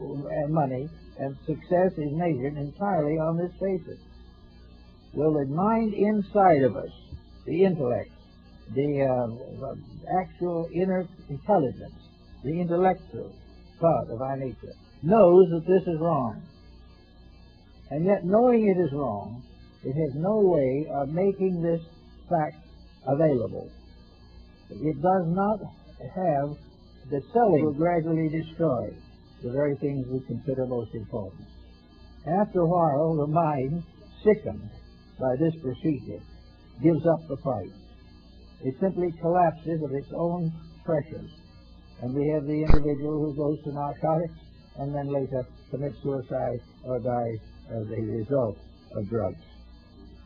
money, and success is measured entirely on this basis. Well, the mind inside of us, the intellect, the actual inner intelligence, the intellectual part of our nature, knows that this is wrong. And yet, knowing it is wrong, it has no way of making this fact available. It does not have the selling will gradually destroy the very things we consider most important. After a while, the mind, sickened by this procedure, gives up the fight. It simply collapses of its own pressures. And we have the individual who goes to narcotics and then later commits suicide or dies as a result of drugs.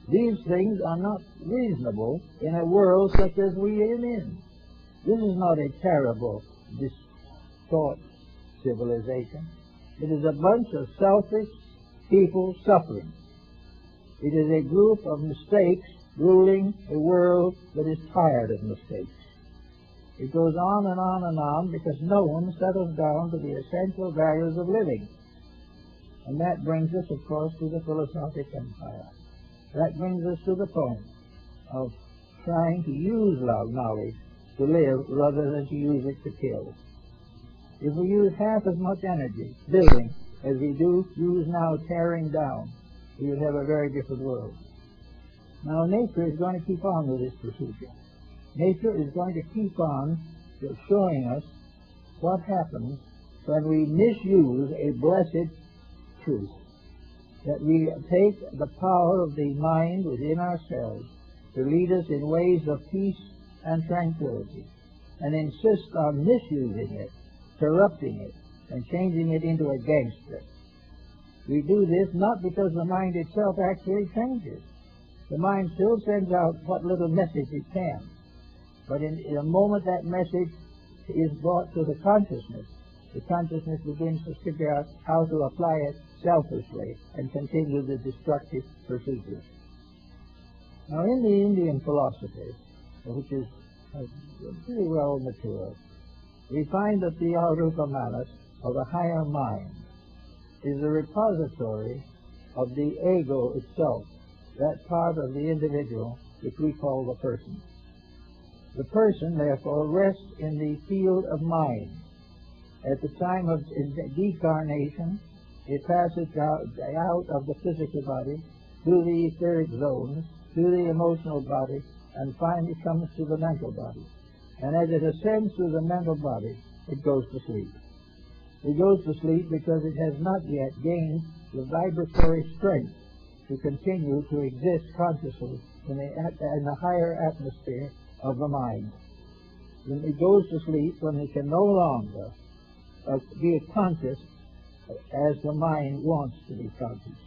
These things are not reasonable in a world such as we live in. This is not a terrible, distort civilization. It is a bunch of selfish people suffering. It is a group of mistakes ruling a world that is tired of mistakes. It goes on and on and on because no one settles down to the essential values of living. And that brings us, of course, to the philosophic empire. That brings us to the point of trying to use knowledge to live rather than to use it to kill. If we use half as much energy building as we do use now tearing down, we would have a very different world. Now, nature is going to keep on with this procedure. Nature is going to keep on showing us what happens when we misuse a blessed truth, that we take the power of the mind within ourselves to lead us in ways of peace and tranquility, and insist on misusing it, corrupting it, and changing it into a gangster. We do this not because the mind itself actually changes. The mind still sends out what little message it can. But in the moment that message is brought to the consciousness begins to figure out how to apply it selfishly and continue the destructive procedures. Now, in the Indian philosophy, which is pretty well mature, we find that the Arupa Manas, or the higher mind, is the repository of the ego itself, that part of the individual which we call the person. The person, therefore, rests in the field of mind. At the time of decarnation, it passes out of the physical body through the etheric zones, through the emotional body, and finally comes to the mental body. And as it ascends through the mental body, it goes to sleep. It goes to sleep because it has not yet gained the vibratory strength to continue to exist consciously in the higher atmosphere of the mind. Then it goes to sleep when it can no longer be conscious as the mind wants to be conscious.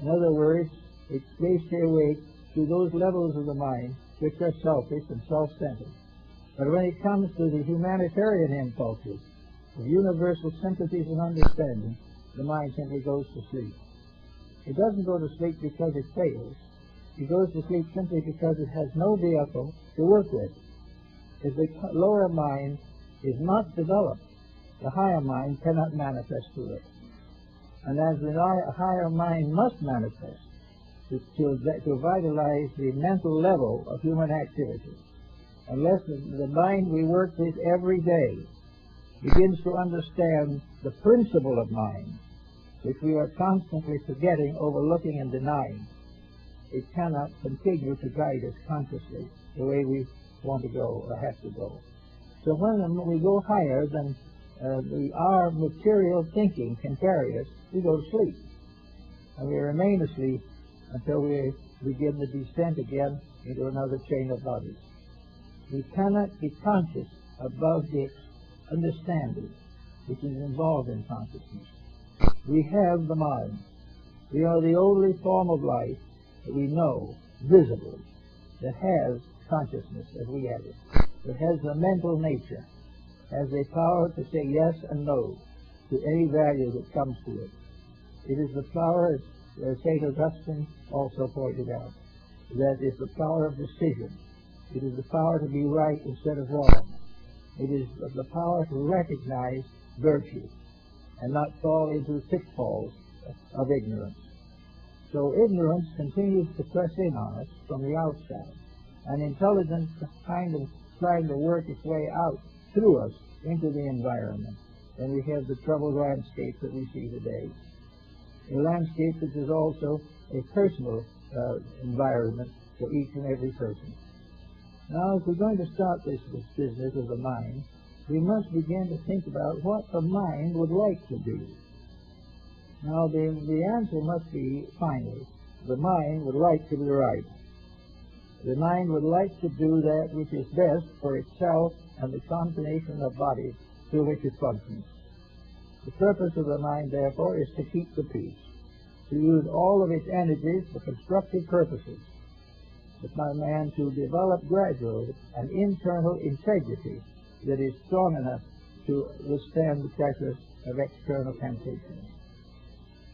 In other words, it stays awake to those levels of the mind which are selfish and self-centered. But when it comes to the humanitarian impulses, the universal sympathies and understanding, the mind simply goes to sleep. It doesn't go to sleep because it fails. It goes to sleep simply because it has no vehicle to work with. If the lower mind is not developed, the higher mind cannot manifest to it. And as the higher mind must manifest to vitalize the mental level of human activity, unless the mind we work with every day begins to understand the principle of mind, which we are constantly forgetting, overlooking, and denying, it cannot continue to guide us consciously the way we want to go or have to go. So when we go higher than our material thinking can carry us, we go to sleep. And we remain asleep until we begin the descent again into another chain of bodies. We cannot be conscious above the understanding which is involved in consciousness. We have the mind. We are the only form of life that we know visibly that has consciousness as we have it, that has the mental nature, has the power to say yes and no to any value that comes to it. It is the power, as St. Augustine also pointed out, that is the power of decision. It is the power to be right instead of wrong. It is the power to recognize virtue and not fall into pitfalls of ignorance. So ignorance continues to press in on us from the outside, and intelligence kind of trying to work its way out through us into the environment. And we have the troubled landscape that we see today. A landscape which is also a personal environment for each and every person. Now, if we're going to start this business of the mind, we must begin to think about what the mind would like to do. Now, the answer must be, finally, the mind would like to be right. The mind would like to do that which is best for itself and the combination of bodies through which it functions. The purpose of the mind, therefore, is to keep the peace, to use all of its energies for constructive purposes, by man to develop gradually an internal integrity that is strong enough to withstand the pressures of external temptations.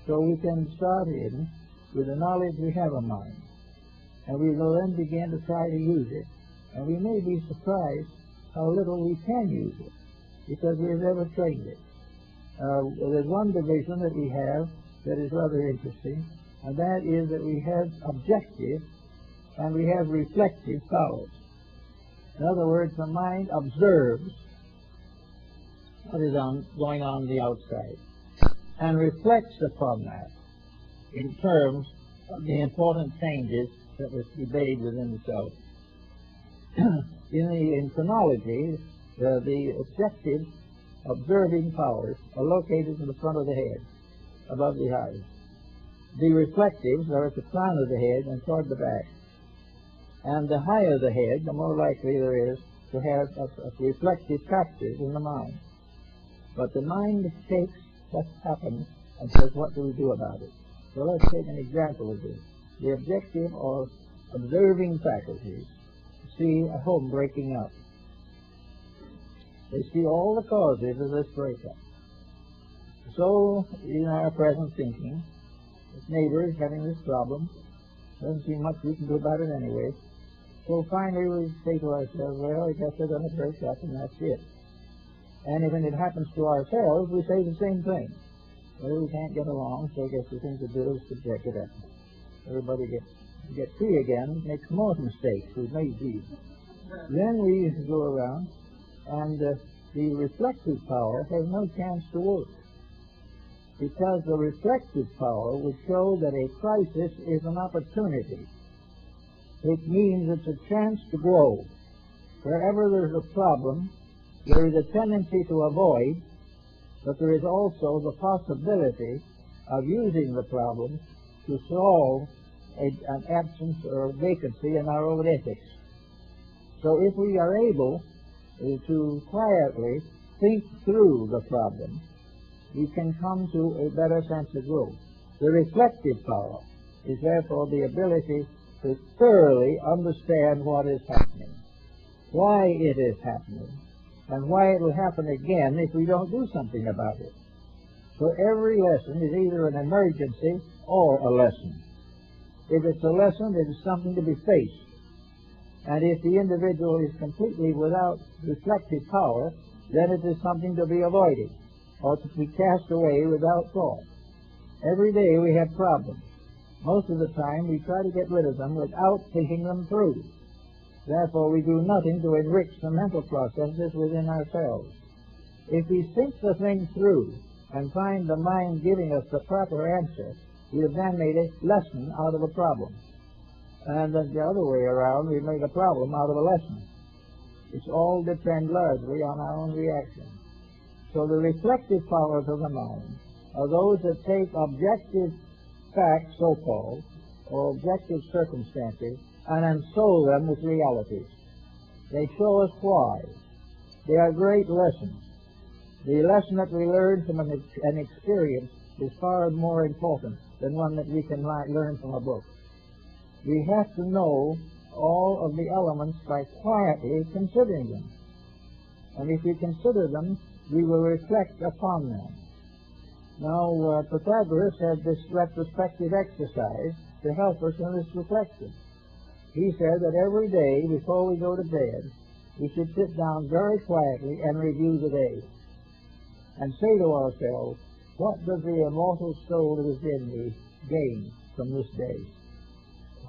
So we can start in with the knowledge we have of mind, and we will then begin to try to use it, and we may be surprised how little we can use it, because we've never trained it. There's one division that we have that is rather interesting, and that is that we have objective and we have reflective powers. In other words, the mind observes what is going on the outside and reflects upon that in terms of the important changes that was obeyed within the self. In chronology, the objective observing powers are located in the front of the head, above the eyes. The reflectives are at the crown of the head and toward the back. And the higher the head, the more likely there is to have a reflective factor in the mind. But the mind takes what happens and says, what do we do about it? So let's take an example of this. The objective or observing faculties see a home breaking up. They see all the causes of this breakup. So, in our present thinking, this neighbor is having this problem. Doesn't seem much we can do about it anyway. So finally we say to ourselves, well, I guess they're going to break up and that's it. And if it happens to ourselves, we say the same thing. Well, we can't get along, so I guess the thing to do is to break it up. Everybody gets free again, makes more mistakes. We've made these. Then we go around, and the reflective power has no chance to work, because the reflective power would show that a crisis is an opportunity. It means it's a chance to grow. Wherever there's a problem, there is a tendency to avoid, but there is also the possibility of using the problem to solve an absence or vacancy in our own ethics. So if we are able to quietly think through the problem, we can come to a better sense of growth. The reflective power is therefore the ability to thoroughly understand what is happening, why it is happening, and why it will happen again if we don't do something about it. So every lesson is either an emergency or a lesson. If it's a lesson, it is something to be faced. And if the individual is completely without reflective power, then it is something to be avoided or to be cast away without thought. Every day we have problems. Most of the time we try to get rid of them without thinking them through. Therefore we do nothing to enrich the mental processes within ourselves. If we think the thing through and find the mind giving us the proper answer, we have then made a lesson out of a problem. And then the other way around, we've made a problem out of a lesson. It's all depend largely on our own reaction. So the reflective powers of the mind are those that take objective facts, so-called, or objective circumstances, and ensoul them with realities. They show us why. They are great lessons. The lesson that we learn from an experience is far more important than one that we can learn from a book. We have to know all of the elements by quietly considering them. And if we consider them, we will reflect upon them. Now, Pythagoras had this retrospective exercise to help us in this reflection. He said that every day before we go to bed, we should sit down very quietly and review the day and say to ourselves, what does the immortal soul that is in me gain from this day?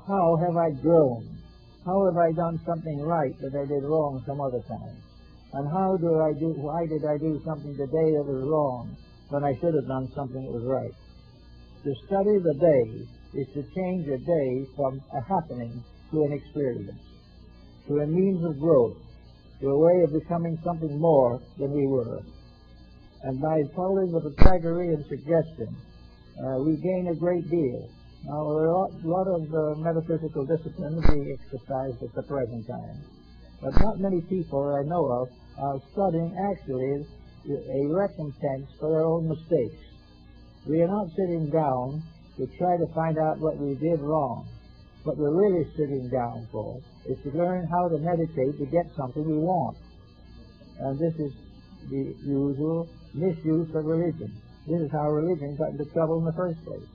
How have I grown? How have I done something right that I did wrong some other time? And why did I do something today that was wrong when I should have done something that was right? To study the day is to change a day from a happening to an experience, to a means of growth, to a way of becoming something more than we were. And by following the Pythagorean suggestion, we gain a great deal. Now, there are a lot of metaphysical disciplines being exercised at the present time, but not many people I know of are studying actually a recompense for their own mistakes. We are not sitting down to try to find out what we did wrong. What we're really sitting down for is to learn how to meditate to get something we want. And this is the usual misuse of religion. This is how religion got into trouble in the first place.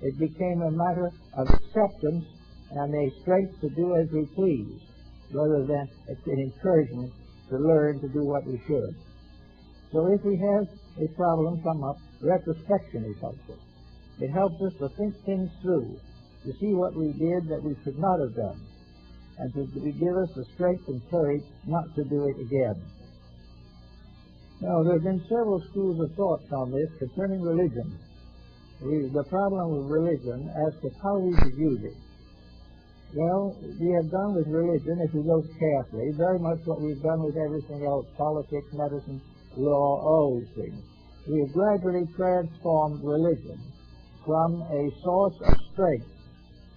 It became a matter of acceptance and a strength to do as we please, rather than an encouragement to learn to do what we should. So if we have a problem come up, retrospection is helpful. It helps us to think things through, to see what we did that we should not have done, and to give us the strength and courage not to do it again. Now, there have been several schools of thought on this concerning religion. The problem with religion as to how we should use it. Well, we have done with religion, if we look carefully, very much what we've done with everything else, politics, medicine, law, all these things. We have gradually transformed religion from a source of strength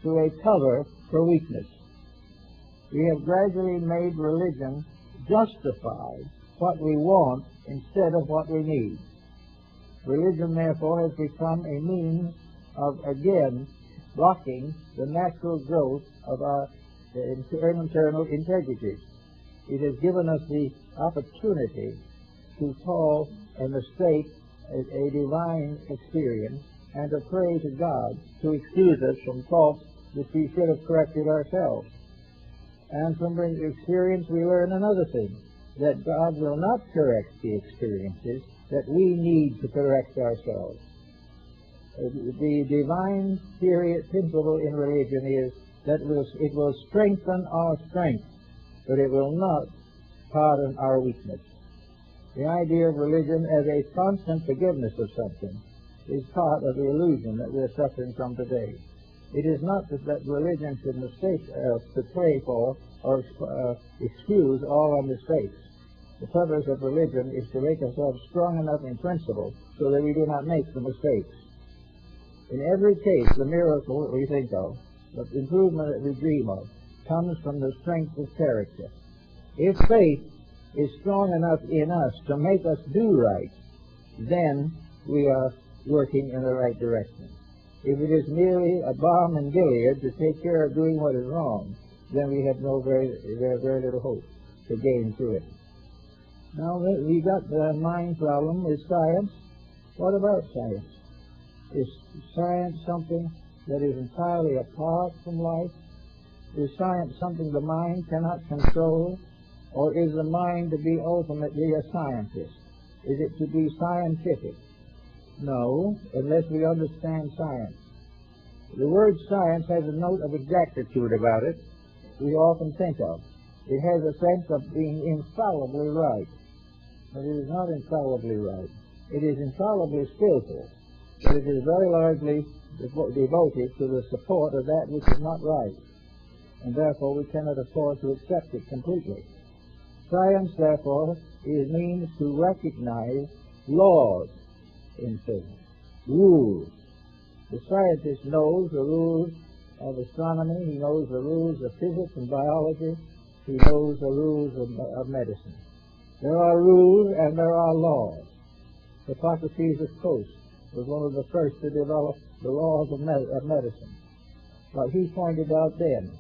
to a cover for weakness. We have gradually made religion justify what we want instead of what we need. Religion, therefore, has become a means of, again, blocking the natural growth of our internal integrity. It has given us the opportunity to call a mistake a divine experience and to pray to God to excuse us from faults that we should have corrected ourselves. And from the experience we learn another thing, that God will not correct the experiences that we need to correct ourselves. The divine principle in religion is that it will strengthen our strength, but it will not pardon our weakness. The idea of religion as a constant forgiveness of something is part of the illusion that we're suffering from today. It is not that religion should to pray for or excuse all our mistakes. The purpose of religion is to make ourselves strong enough in principle so that we do not make the mistakes. In every case, the miracle that we think of, the improvement that we dream of, comes from the strength of character. If faith is strong enough in us to make us do right, then we are working in the right direction. If it is merely a balm in Gilead to take care of doing what is wrong, then we have very little hope to gain through it. Now, we got the mind problem with science. What about science? Is science something that is entirely apart from life? Is science something the mind cannot control? Or is the mind to be ultimately a scientist? Is it to be scientific? No, unless we understand science. The word science has a note of exactitude about it we often think of. It has a sense of being infallibly right. But it is not infallibly right. It is infallibly skillful, but it is very largely devoted to the support of that which is not right, and therefore we cannot afford to accept it completely. Science, therefore, is means to recognize laws in things, rules. The scientist knows the rules of astronomy, he knows the rules of physics and biology, he knows the rules of medicine. There are rules and there are laws. Hippocrates of Kos was one of the first to develop the laws of medicine. But he pointed out then,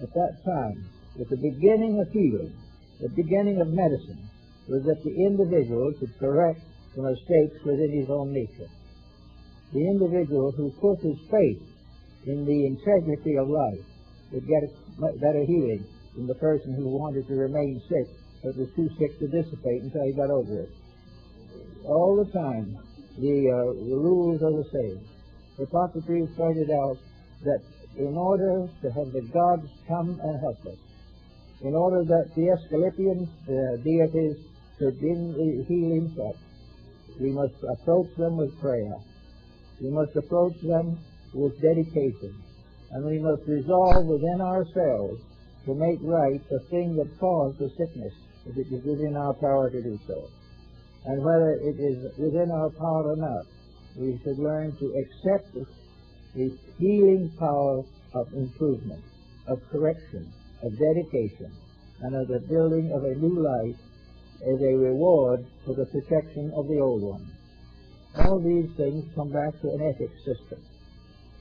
at that time, that the beginning of healing, the beginning of medicine, was that the individual should correct the mistakes within his own nature. The individual who put his faith in the integrity of life would get better healing than the person who wanted to remain sick but was too sick to dissipate until he got over it. All the time, the rules are the same. Hippocrates pointed out that in order to have the gods come and help us, in order that the Asclepian deities should bring the healing touch, we must approach them with prayer. We must approach them with dedication. And we must resolve within ourselves to make right the thing that caused the sickness, if it is within our power to do so. And whether it is within our power or not, we should learn to accept the healing power of improvement, of correction, of dedication, and of the building of a new life as a reward for the protection of the old one. All these things come back to an ethics system.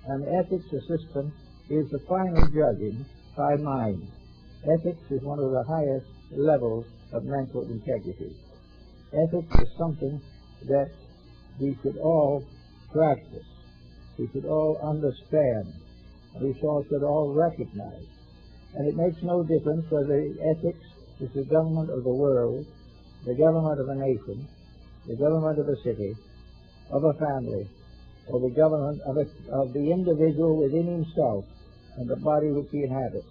And ethics, a system, is the final judging by mind. Ethics is one of the highest levels of mental integrity. Ethics is something that we should all practice, we should all understand, and we should all recognize. And it makes no difference whether ethics is the government of the world, the government of a nation, the government of a city, of a family, or the government of the individual within himself and the body which he inhabits.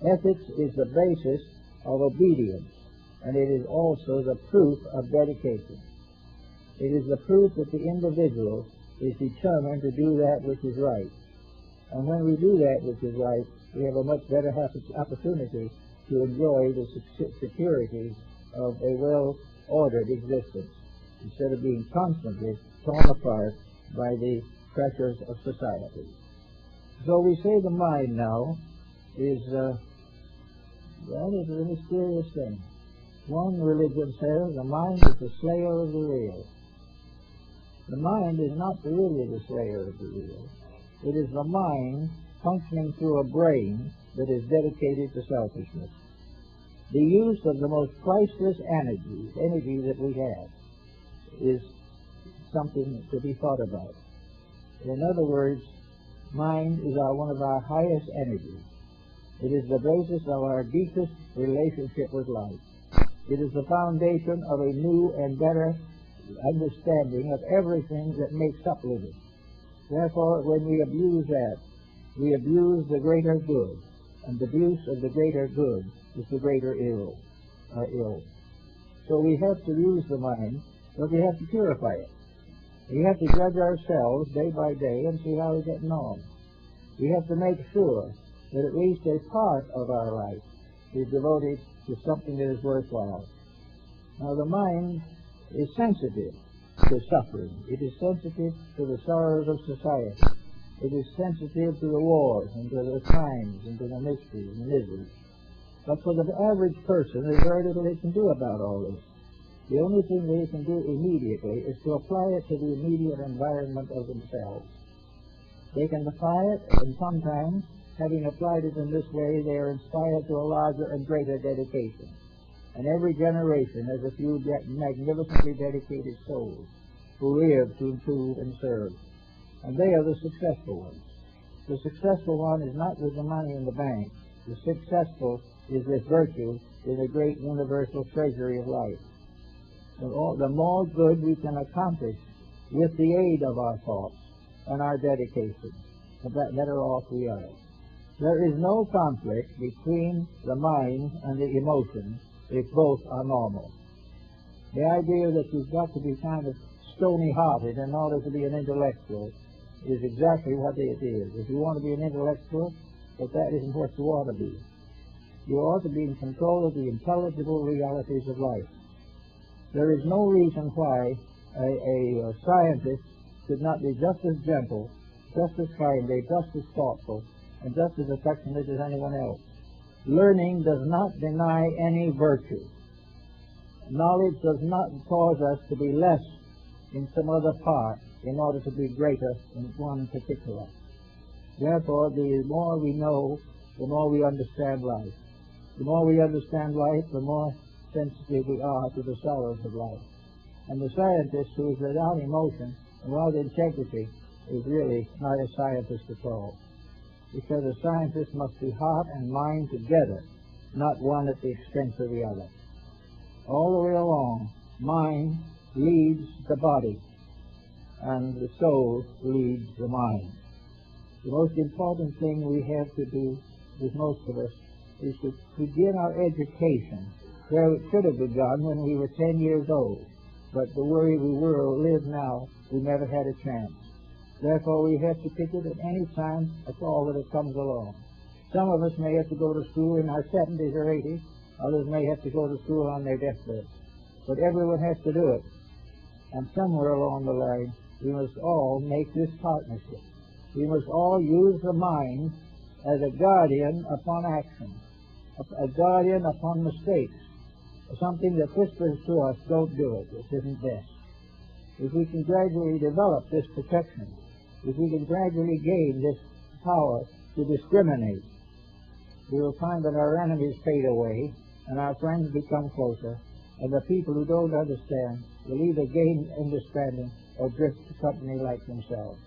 Ethics is the basis of obedience, and it is also the proof of dedication. It is the proof that the individual is determined to do that which is right. And when we do that which is right, we have a much better opportunity to enjoy the security of a well-ordered existence, instead of being constantly torn apart by the pressures of society. So we say the mind now is, it is a mysterious thing. One religion says the mind is the slayer of the real. The mind is not really the slayer of the real. It is the mind functioning through a brain that is dedicated to selfishness. The use of the most priceless energy that we have, is something to be thought about. In other words, mind is one of our highest energies. It is the basis of our deepest relationship with life. It is the foundation of a new and better understanding of everything that makes up living. Therefore, when we abuse that, we abuse the greater good, and the abuse of the greater good is the greater ill. So we have to use the mind, but we have to purify it. We have to judge ourselves day by day and see how we're getting on. We have to make sure that at least a part of our life is devoted to something that is worthwhile. Now, the mind is sensitive to suffering. It is sensitive to the sorrows of society. It is sensitive to the wars and to the crimes and to the mysteries and miseries. But for the average person, there's very little they can do about all this. The only thing they can do immediately is to apply it to the immediate environment of themselves. They can apply it, and sometimes, having applied it in this way, they are inspired to a larger and greater dedication. And every generation has a few magnificently dedicated souls who live to improve and serve. And they are the successful ones. The successful one is not with the money in the bank. The successful is with virtue in the great universal treasury of life. The more good we can accomplish with the aid of our thoughts and our dedication, the better off we are. There is no conflict between the mind and the emotions if both are normal. The idea that you've got to be kind of stony-hearted in order to be an intellectual is exactly what it is. If you want to be an intellectual, but that isn't what you ought to be. You ought to be in control of the intelligible realities of life. There is no reason why a scientist should not be just as gentle, just as kindly, just as thoughtful, and just as affectionate as anyone else. Learning does not deny any virtue. Knowledge does not cause us to be less in some other part in order to be greater in one particular. Therefore, the more we know, the more we understand life. The more we understand life, the more sensitive we are to the sorrows of life. And the scientist who is without emotion and without integrity is really not a scientist at all. Because a scientist must be heart and mind together, not one at the expense of the other. All the way along, mind leads the body, and the soul leads the mind. The most important thing we have to do, with most of us, is to begin our education where it should have begun when we were 10 years old. But the way we live now, we never had a chance. Therefore, we have to pick it at any time at all that it comes along. Some of us may have to go to school in our 70s or 80s. Others may have to go to school on their deathbed. But everyone has to do it. And somewhere along the line, we must all make this partnership. We must all use the mind as a guardian upon action, a guardian upon mistakes, something that whispers to us, don't do it, this isn't best. If we can gradually develop this protection, if we can gradually gain this power to discriminate, we will find that our enemies fade away and our friends become closer, and the people who don't understand will either gain understanding or drift to company like themselves.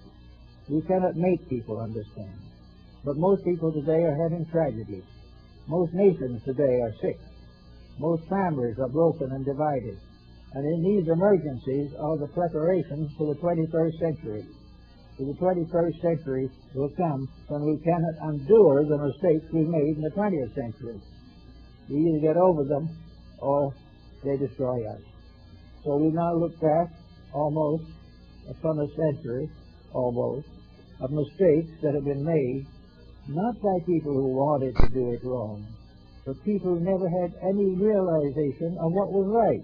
We cannot make people understand. But most people today are having tragedies. Most nations today are sick. Most families are broken and divided. And in these emergencies are the preparations for the 21st century. the 21st century will come when we cannot endure the mistakes we made in the 20th century. We either get over them or they destroy us. So we now look back almost from a century, almost, of mistakes that have been made, not by people who wanted to do it wrong, but people who never had any realization of what was right.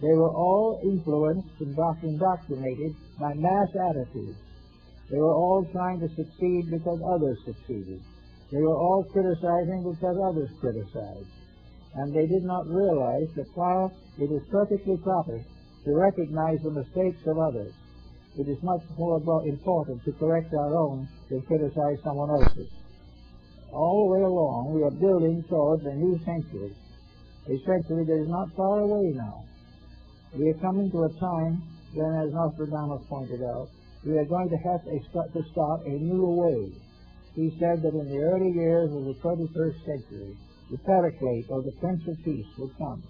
They were all influenced and indoctrinated by mass attitudes. They were all trying to succeed because others succeeded. They were all criticizing because others criticized. And they did not realize that while it is perfectly proper to recognize the mistakes of others, it is much more important to correct our own than criticize someone else's. All the way along, we are building towards a new century, a century that is not far away now. We are coming to a time when, as Nostradamus pointed out, we are going to have to start a new way. He said that in the early years of the 21st century, the Paraclete, or the Prince of Peace, would come.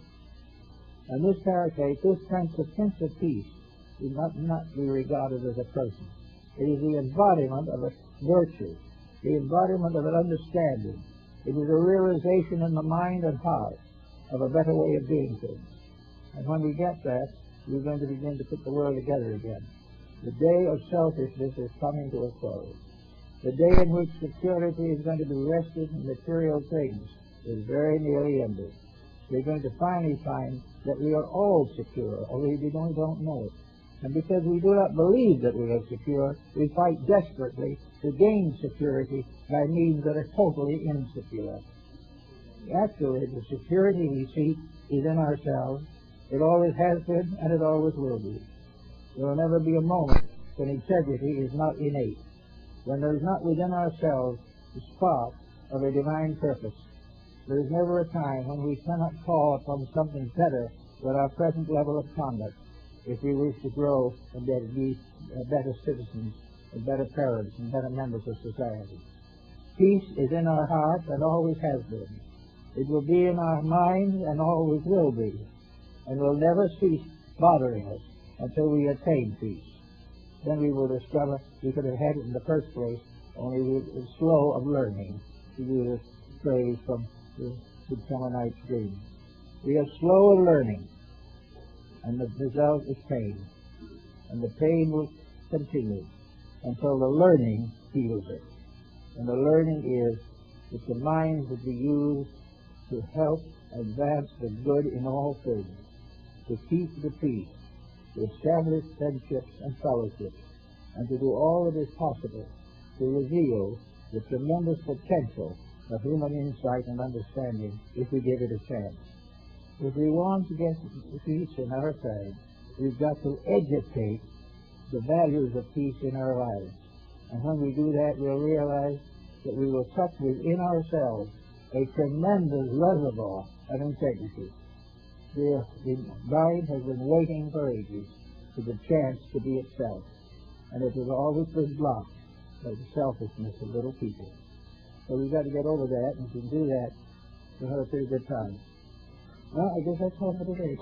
And this Paraclete, this Prince of Peace, is not be regarded as a person. It is the embodiment of a virtue, the embodiment of an understanding. It is a realization in the mind and heart of a better way of doing things. And when we get that, we're going to begin to put the world together again. The day of selfishness is coming to a close. The day in which security is going to be rested in material things is very nearly ended. We're going to finally find that we are all secure, although we don't know it. And because we do not believe that we are secure, we fight desperately to gain security by means that are totally insecure. Actually, the security we seek is in ourselves. It always has been, and it always will be. There will never be a moment when integrity is not innate, when there is not within ourselves the spark of a divine purpose. There is never a time when we cannot call upon something better than our present level of conduct if we wish to grow and be better citizens and better parents and better members of society. Peace is in our hearts and always has been. It will be in our minds and always will be, and will never cease bothering us until we attain peace. Then we will discover we could have had it in the first place, only we were slow of learning, to use a phrase from the Midsummer Night's Dream. We are slow of learning, and the result is pain. And the pain will continue until the learning heals it. And the learning is that the mind would be used to help advance the good in all things, to keep the peace, to establish friendships and fellowships, and to do all that is possible to reveal the tremendous potential of human insight and understanding if we give it a chance. If we want to get peace in our time, we've got to educate the values of peace in our lives. And when we do that, we'll realize that we will touch within ourselves a tremendous reservoir of integrity. The mind has been waiting for ages for the chance to be itself, and it has always been blocked by the selfishness of little people. So we've got to get over that, and if we can do that, we'll have a pretty good time. Well, I guess that's all for today.